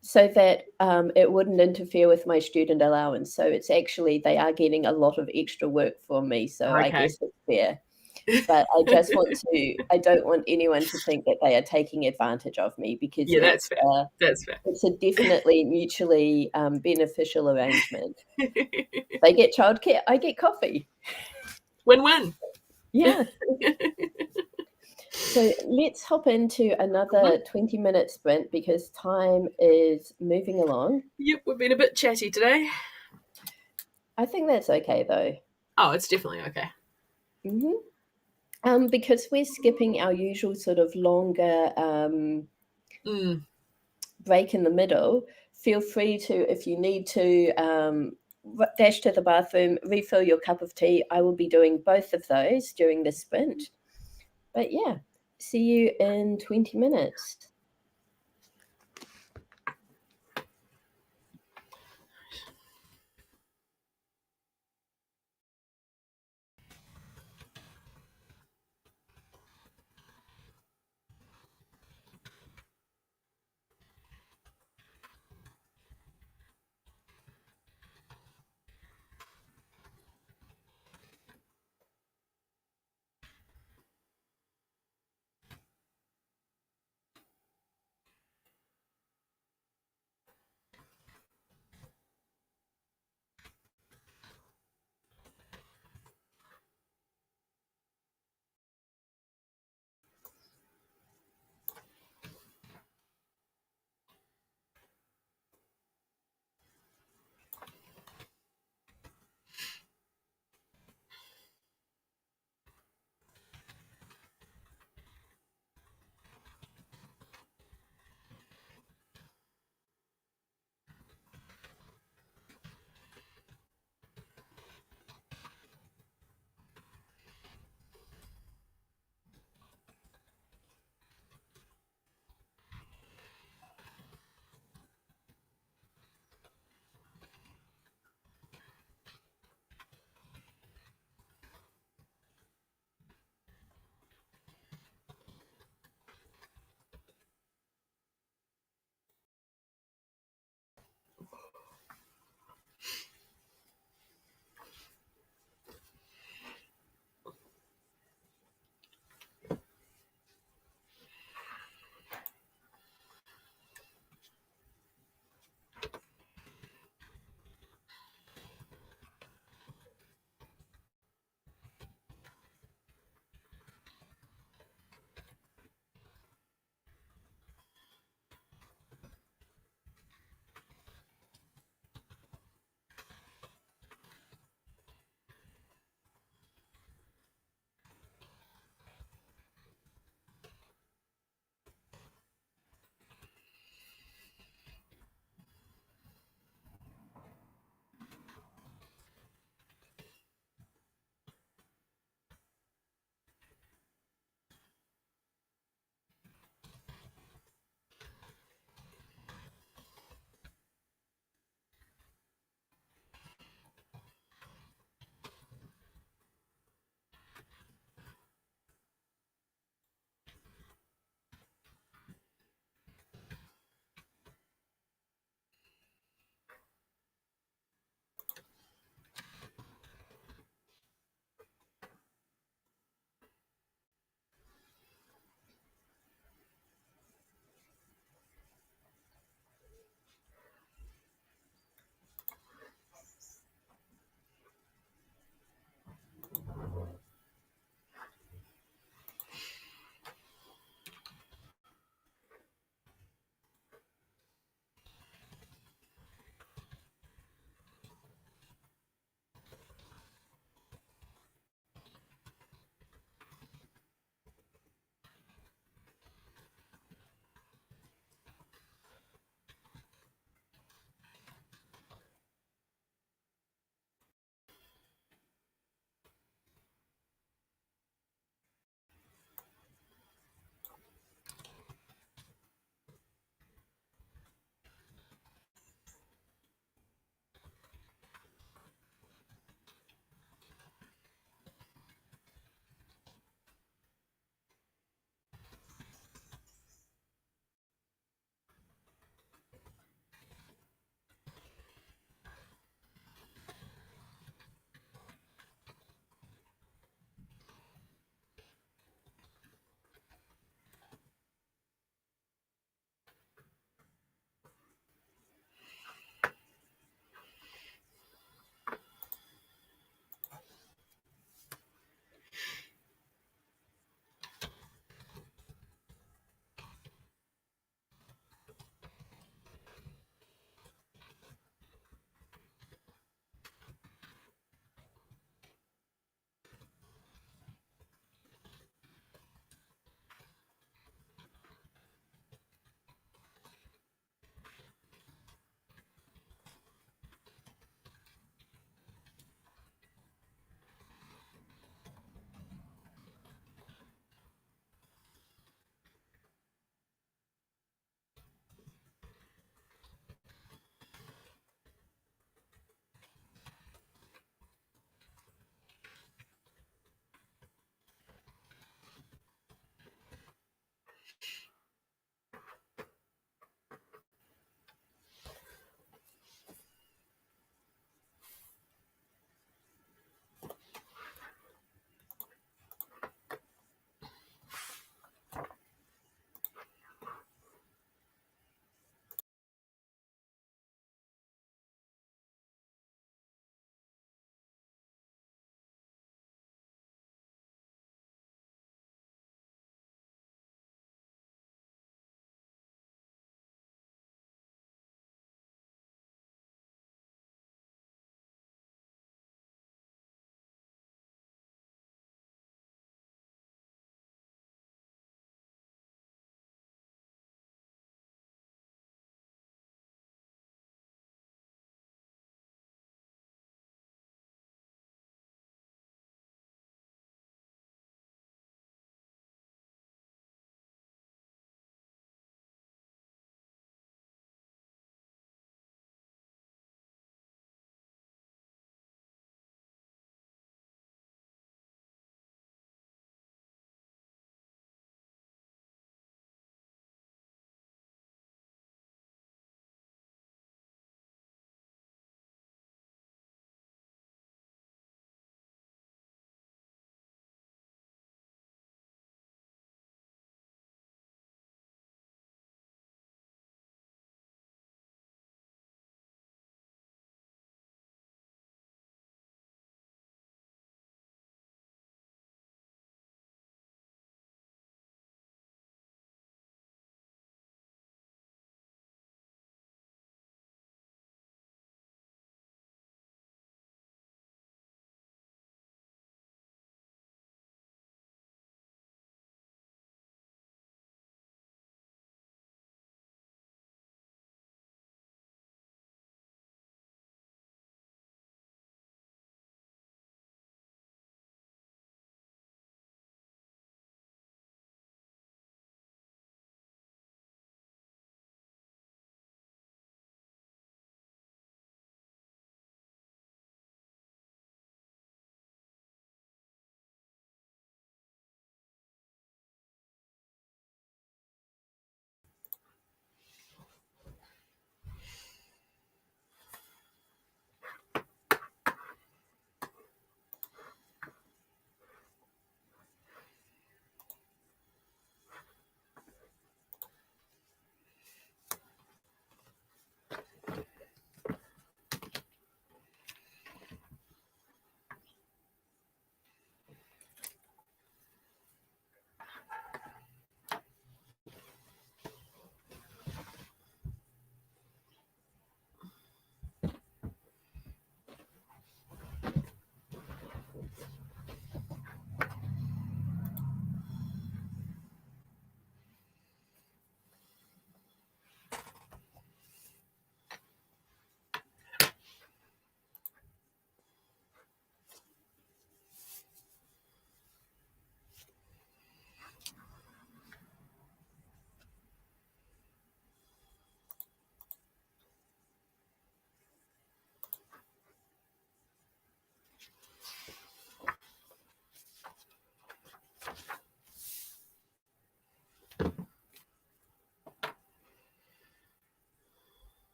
A: so that it wouldn't interfere with my student allowance. So it's actually, they are getting a lot of extra work from me. So I guess it's fair. But I don't want anyone to think that they are taking advantage of me because
B: that's fair. That's fair.
A: It's a definitely mutually beneficial arrangement. They get childcare, I get coffee.
B: Win-win.
A: Yeah. So let's hop into another 20-minute sprint because time is moving along.
B: Yep, we've been a bit chatty today.
A: I think that's okay, though.
B: Oh, it's definitely okay.
A: Because we're skipping our usual sort of longer break in the middle, feel free to, if you need to, dash to the bathroom, refill your cup of tea. I will be doing both of those during the sprint. But yeah, see you in 20 minutes.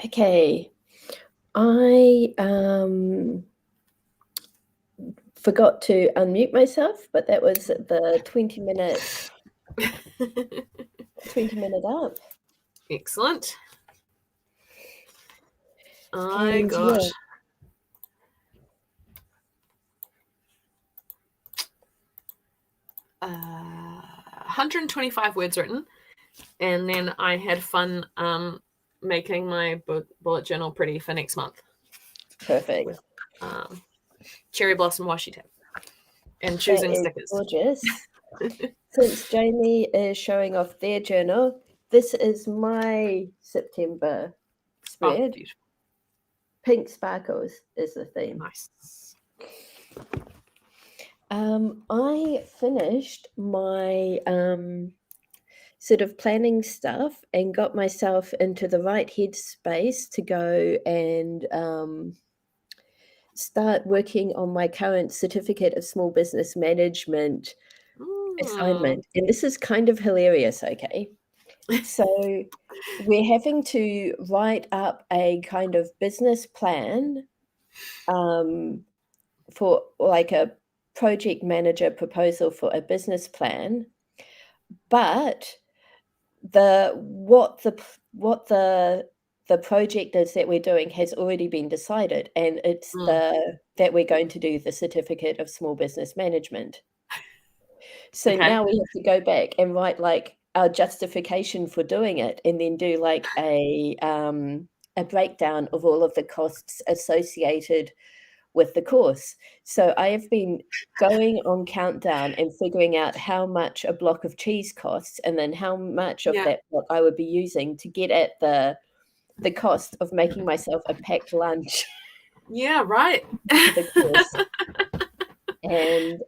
A: Okay. I forgot to unmute myself, but that was the 20-minute up.
B: Excellent. I
A: And
B: got
A: yeah,
B: 125 words written, and then I had fun making my bullet journal pretty for next month
A: perfect.
B: with cherry blossom washi tape and
A: That
B: choosing
A: is
B: stickers.
A: gorgeous. Since Jamie is showing off their journal, this is my September spread.
B: Beautiful.
A: Pink sparkles is the theme.
B: Nice.
A: I finished my sort of planning stuff and got myself into the right headspace to go and start working on my current Certificate of Small Business Management assignment. And this is kind of hilarious, okay? So we're having to write up a kind of business plan for like a project manager proposal for a business plan, but what the project is that we're doing has already been decided, and it's that we're going to do the Certificate of Small Business Management. So now we have to go back and write like our justification for doing it, and then do like a breakdown of all of the costs associated with the course. So I have been going on Countdown and figuring out how much a block of cheese costs, and then how much of that block I would be using to get at the cost of making myself a packed lunch.
B: Yeah, right.
A: For the course. and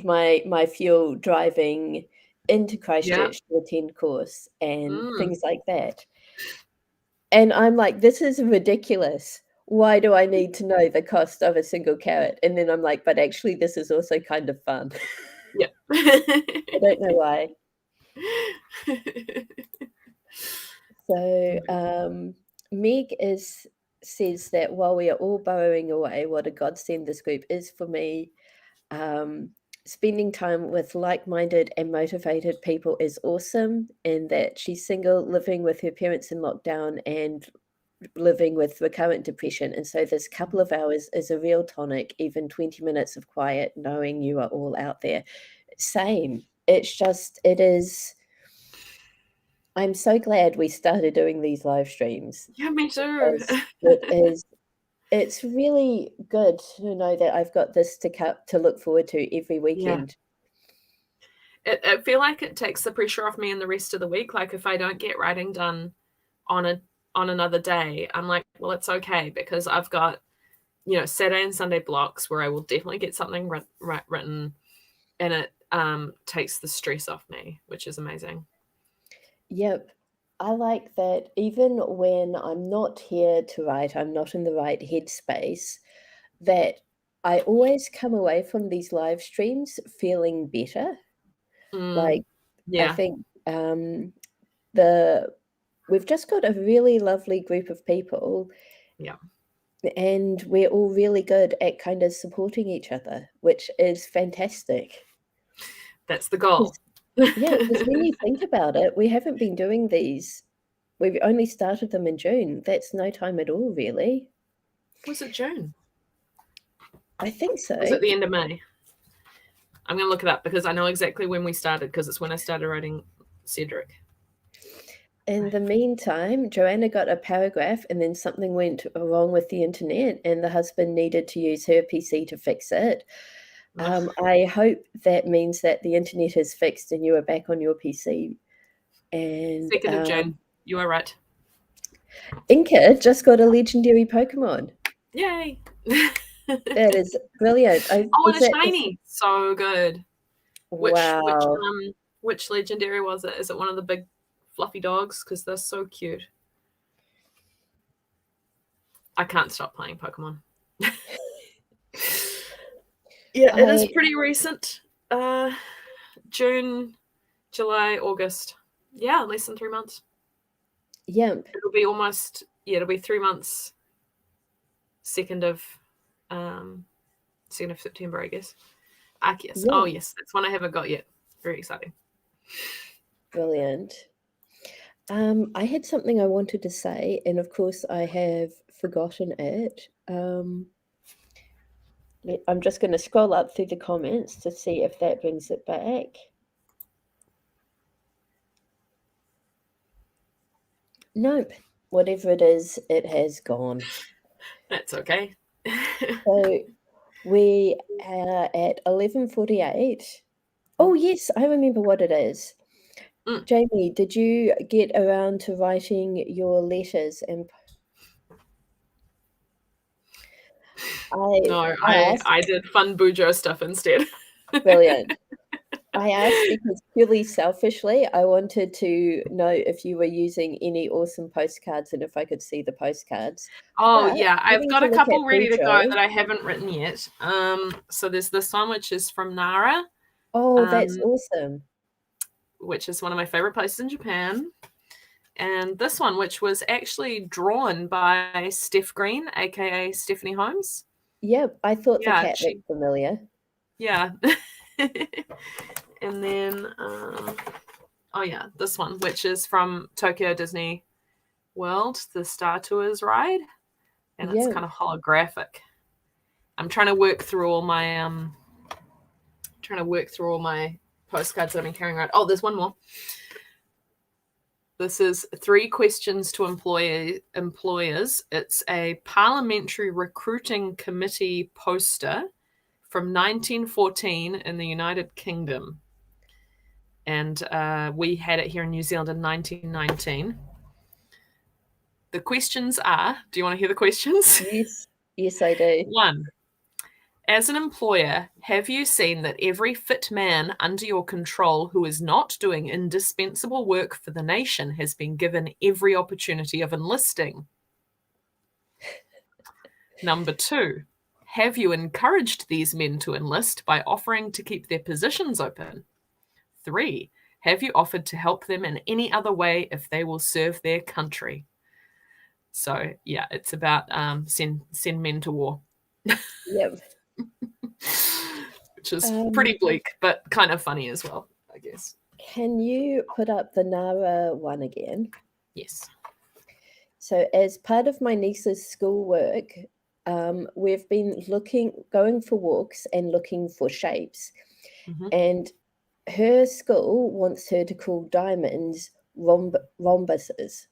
A: my fuel driving into Christchurch to attend course and things like that. And I'm like, this is ridiculous. Why do I need to know the cost of a single carrot? And then I'm like, but actually this is also kind of fun.
B: Yeah.
A: I don't know why. So Meg says that while we are all burrowing away, what a godsend this group is for me. Spending time with like-minded and motivated people is awesome, and that she's single, living with her parents in lockdown and living with recurrent depression, and so this couple of hours is a real tonic. Even 20 minutes of quiet, knowing you are all out there. Same. It is. I'm so glad we started doing these live streams.
B: Yeah, me too.
A: It's really good to know that I've got this to look forward to every weekend.
B: I feel like it takes the pressure off me in the rest of the week. Like if I don't get writing done on another day, I'm like, well, it's okay, because I've got, Saturday and Sunday blocks where I will definitely get something written, and it takes the stress off me, which is amazing.
A: Yep. I like that even when I'm not here to write, I'm not in the right headspace, that I always come away from these live streams feeling better. I think we've just got a really lovely group of people.
B: Yeah.
A: And we're all really good at kind of supporting each other, which is fantastic.
B: That's the goal.
A: Yeah, because when you think about it, we haven't been doing these. We've only started them in June. That's no time at all, really.
B: Was it June?
A: I think so.
B: Was it the end of May? I'm going to look it up because I know exactly when we started, because it's when I started writing Cedric.
A: In the meantime, Joanna got a paragraph and then something went wrong with the internet and the husband needed to use her PC to fix it. I hope that means that the internet is fixed and you are back on your PC. And
B: 2nd of June. You are right.
A: Inca just got a legendary Pokemon.
B: Yay!
A: That is brilliant.
B: And a shiny. So good.
A: Wow.
B: Which legendary was it? Is it one of the big fluffy dogs? Because they're so cute. I can't stop playing Pokemon. Yeah, it is pretty recent. June, July, August. Yeah, less than 3 months.
A: Yeah.
B: It'll be almost it'll be 3 months. 2nd of September, I guess. Yes.
A: Yeah.
B: Oh, yes. That's one I haven't got yet. Very exciting.
A: Brilliant. I had something I wanted to say, and of course I have forgotten it. I'm just going to scroll up through the comments to see if that brings it back. Nope. Whatever it is, it has gone.
B: That's okay.
A: So we are at 11:48. Oh, yes, I remember what it is. Jamie, did you get around to writing your letters? And
B: I did fun Bujo stuff instead.
A: Brilliant. I asked because purely selfishly, I wanted to know if you were using any awesome postcards and if I could see the postcards.
B: Oh,
A: But
B: yeah. I've
A: having
B: got
A: to
B: a
A: look
B: couple
A: at
B: ready to go
A: Bujo-
B: that I haven't written yet. So there's this one, which is from Nara,
A: Oh, that's awesome.
B: which is one of my favorite places in Japan. And this one, which was actually drawn by Steph Green, aka Stephanie Holmes.
A: Yep, I thought the
B: Yeah,
A: cat looked familiar.
B: Yeah. And then, oh yeah, this one, which is from Tokyo Disney World, the Star Tours ride, and it's
A: Yeah.
B: kind of holographic. I'm trying to work through all my postcards that I've been carrying around. Oh, there's one more. This is 3 questions to employers. It's a parliamentary recruiting committee poster from 1914 in the United Kingdom. And we had it here in New Zealand in 1919. The questions are, do you want to hear the questions?
A: Yes, I do.
B: 1, as an employer, have you seen that every fit man under your control who is not doing indispensable work for the nation has been given every opportunity of enlisting? Number 2, have you encouraged these men to enlist by offering to keep their positions open? 3, have you offered to help them in any other way if they will serve their country? So yeah, it's about send men to war.
A: Yep.
B: Which is pretty bleak, but kind of funny as well, I guess.
A: Can you put up the Nara one again?
B: Yes.
A: So as part of my niece's schoolwork, we've been going for walks and looking for shapes.
B: Mm-hmm.
A: And her school wants her to call diamonds rhombuses.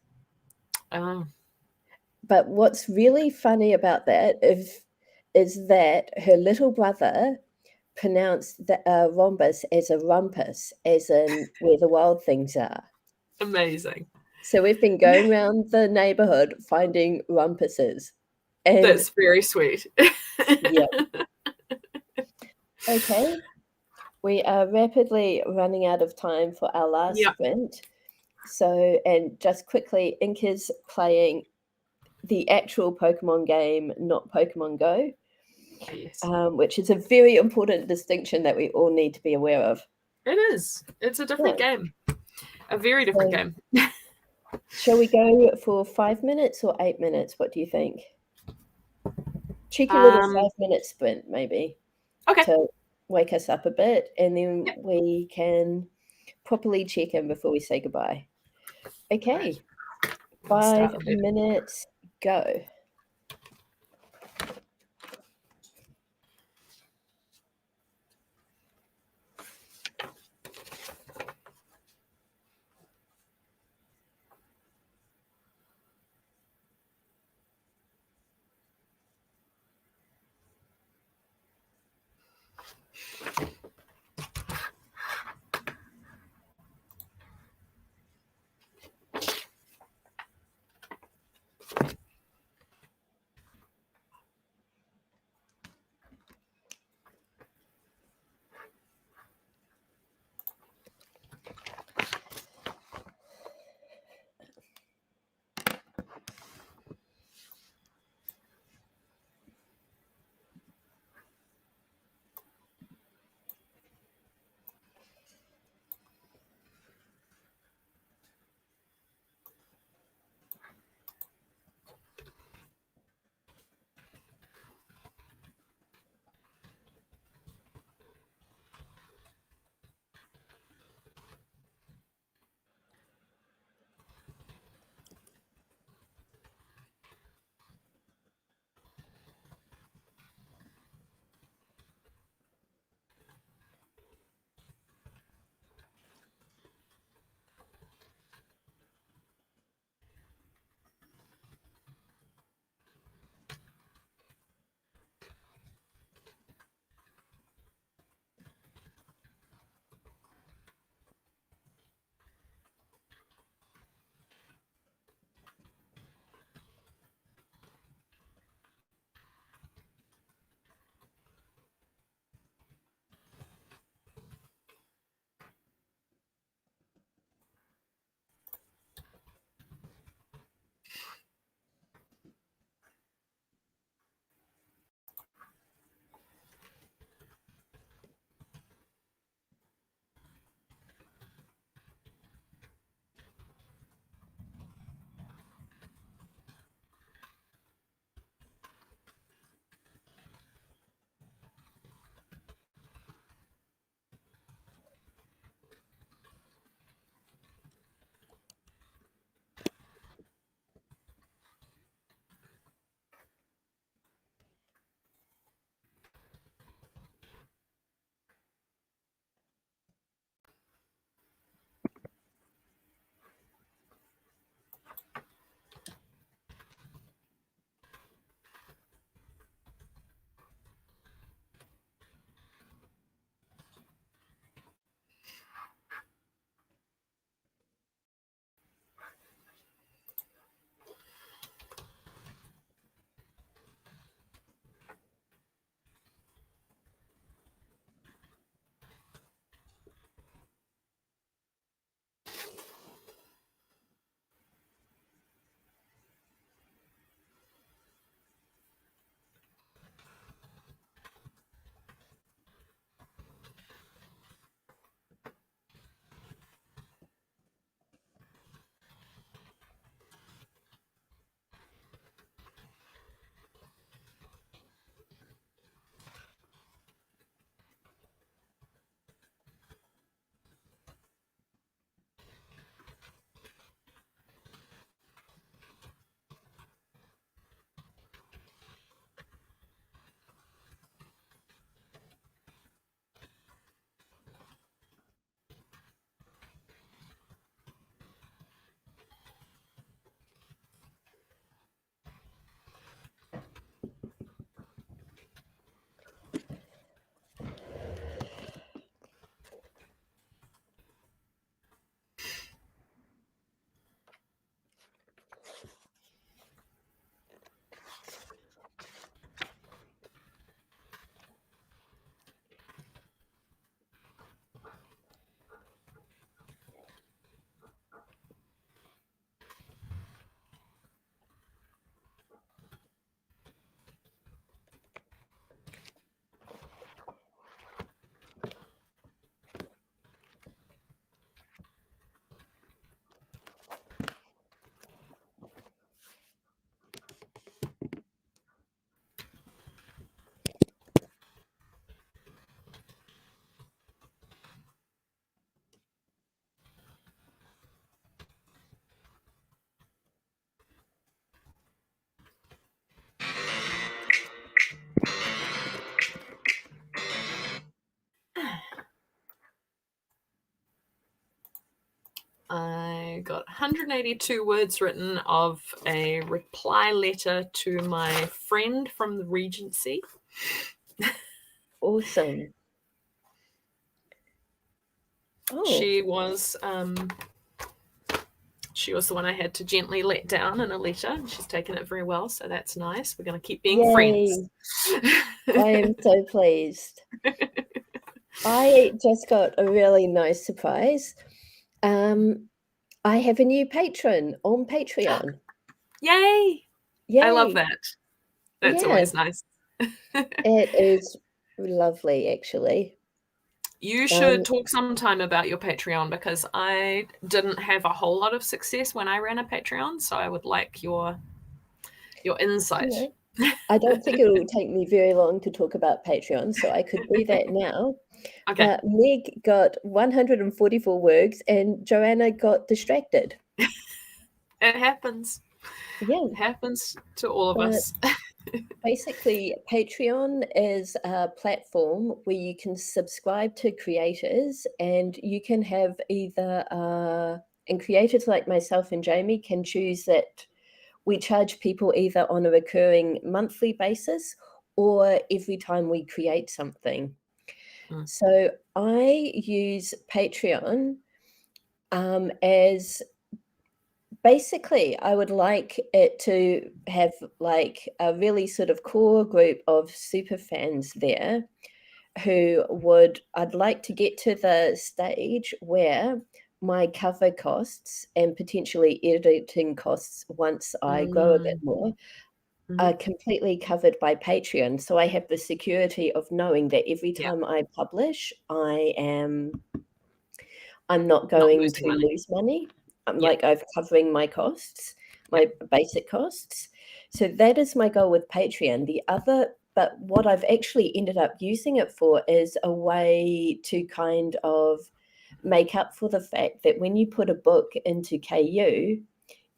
B: Oh.
A: But what's really funny about that is that her little brother pronounced the rhombus as a rumpus, as in where the wild things are.
B: Amazing.
A: So we've been going around the neighborhood finding rumpuses. And
B: that's very sweet.
A: Yeah. Okay. We are rapidly running out of time for our last sprint. So, and just quickly, Inca's playing the actual Pokemon game, not Pokemon Go,
B: Yes.
A: Which is a very important distinction that we all need to be aware of.
B: It is. It's a different game. A very different game.
A: Shall we go for 5 minutes or 8 minutes? What do you think? Cheeky little 5-minute sprint, maybe.
B: Okay.
A: To wake us up a bit, and then we can properly check in before we say goodbye. Okay.
B: Right.
A: 5 minutes, go.
B: got 182 words written of a reply letter to my friend from the Regency.
A: Awesome. Oh,
B: She was the one I had to gently let down in a letter. She's taken it very well, so that's nice. We're going to keep being friends.
A: I am so pleased. I just got a really nice surprise. I have a new patron on Patreon.
B: Yay!
A: Yay!
B: I love that. That's always nice.
A: It is lovely, actually.
B: You should talk sometime about your Patreon, because I didn't have a whole lot of success when I ran a Patreon, so I would like your insight.
A: I don't think it will take me very long to talk about Patreon, so I could do that now.
B: Okay.
A: But Meg got 144 words and Joanna got distracted.
B: It happens.
A: Yeah.
B: It happens to all of us.
A: Basically, Patreon is a platform where you can subscribe to creators, and you can have either, and creators like myself and Jamie can choose that we charge people either on a recurring monthly basis or every time we create something. So I use Patreon as basically, I would like it to have like a really sort of core group of super fans there I'd like to get to the stage where my cover costs and potentially editing costs, once I grow a bit more, are completely covered by Patreon. So I have the security of knowing that every time I publish, I'm not going to lose money. Like I'm covering my costs, my basic costs. So that is my goal with Patreon. But what I've actually ended up using it for is a way to kind of make up for the fact that when you put a book into KU,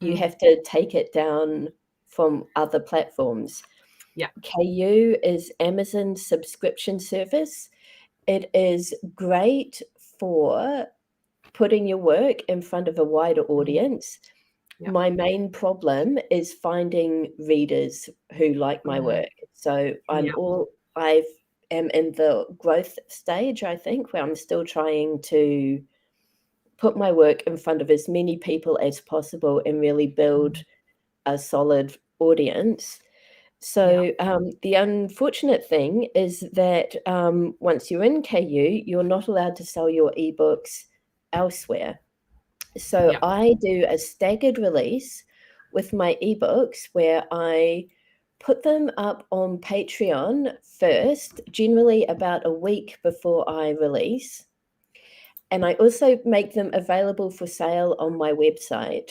A: you have to take it down from other platforms.
B: Yeah.
A: KU is Amazon's subscription service. It is great for putting your work in front of a wider audience. My main problem is finding readers who like my work. So I am in the growth stage, I think, where I'm still trying to put my work in front of as many people as possible and really build a solid audience. So the unfortunate thing is that once you're in KU, you're not allowed to sell your ebooks elsewhere. So I do a staggered release with my ebooks where I put them up on Patreon first, generally about a week before I release. And I also make them available for sale on my website.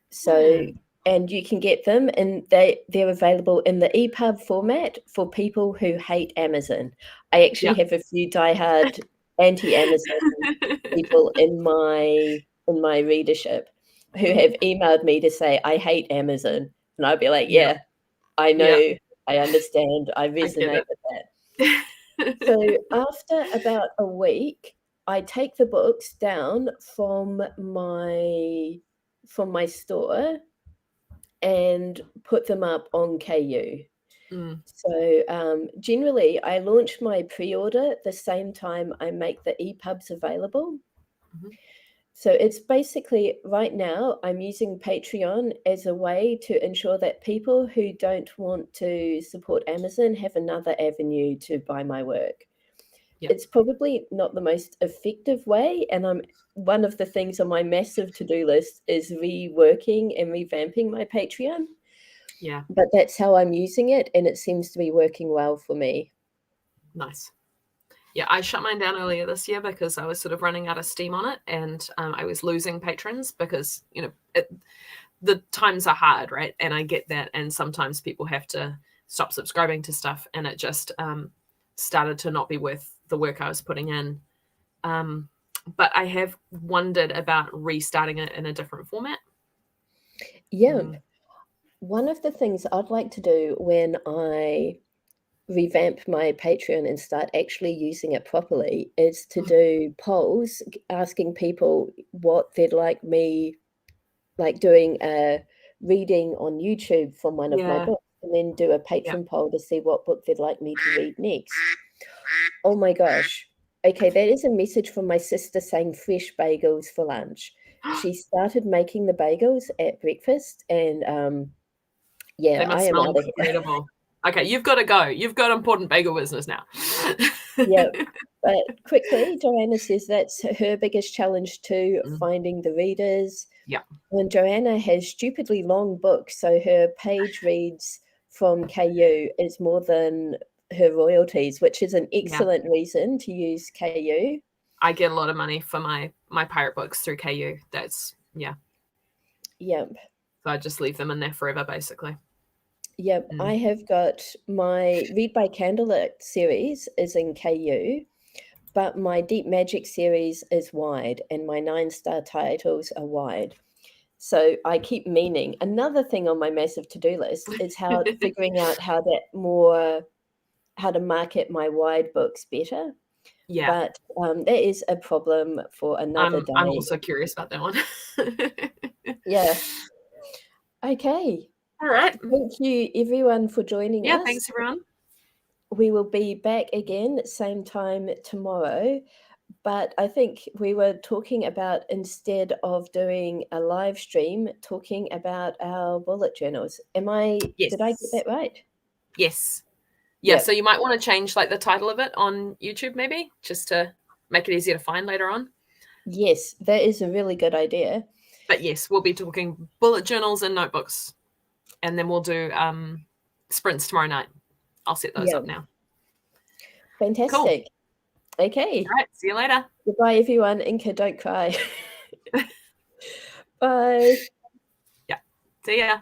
A: So, and you can get them, and they're available in the EPUB format for people who hate Amazon. I actually have a few diehard anti-Amazon people in my readership who have emailed me to say, I hate Amazon. And I'll be like, yeah, I know, I understand, I resonate with that. So after about a week, I take the books down from my store and put them up on KU. So generally, I launch my pre-order the same time I make the EPUBs available. So it's basically, right now, I'm using Patreon as a way to ensure that people who don't want to support Amazon have another avenue to buy my work. It's probably not the most effective way, and one of the things on my massive to-do list is reworking and revamping my Patreon.
B: Yeah.
A: But that's how I'm using it, and it seems to be working well for me.
B: Nice. Yeah, I shut mine down earlier this year because I was sort of running out of steam on it, and I was losing patrons because, the times are hard, right? And I get that, and sometimes people have to stop subscribing to stuff, and it just started to not be worth the work I was putting in. But I have wondered about restarting it in a different format.
A: Yeah. One of the things I'd like to do when I revamp my Patreon and start actually using it properly is to do polls asking people what they'd like me, like doing a reading on YouTube from one of my
B: Yeah.
A: books, and then do a patron poll to see what book they'd like me to read next. Oh my gosh. Okay, that is a message from my sister saying fresh bagels for lunch. She started making the bagels at breakfast, and
B: They
A: yeah, I
B: must
A: am
B: smell
A: out of here.
B: incredible. Okay, you've got to go. You've got important bagel business now.
A: Yeah, but quickly, Joanna says that's her biggest challenge too,
B: Mm.
A: finding the readers.
B: Yeah.
A: And Joanna has stupidly long books, so her page reads from KU is more than her royalties, which is an excellent reason to use KU.
B: I get a lot of money for my pirate books through KU. That's
A: Yep.
B: So I just leave them in there forever, basically.
A: Yep. I have got my Read by Candlelit series is in KU, but my Deep Magic series is wide, and my 9-star titles are wide. So I keep meaning. Another thing on my massive to-do list is figuring out how to market my wide books better.
B: Yeah.
A: But that is a problem for another day.
B: I'm also curious about that one.
A: Yeah. Okay.
B: All right.
A: Thank you everyone for joining us.
B: Yeah, thanks everyone.
A: We will be back again same time tomorrow. But I think we were talking about, instead of doing a live stream, talking about our bullet journals. Did I get that right?
B: Yes. Yeah, so you might want to change like the title of it on YouTube maybe, just to make it easier to find later on.
A: Yes, that is a really good idea.
B: But yes, we'll be talking bullet journals and notebooks. And then we'll do sprints tomorrow night. I'll set those up now.
A: Fantastic.
B: Cool.
A: Okay.
B: All right, see you later.
A: Goodbye, everyone. Inka, don't cry. Bye.
B: Yeah, see ya.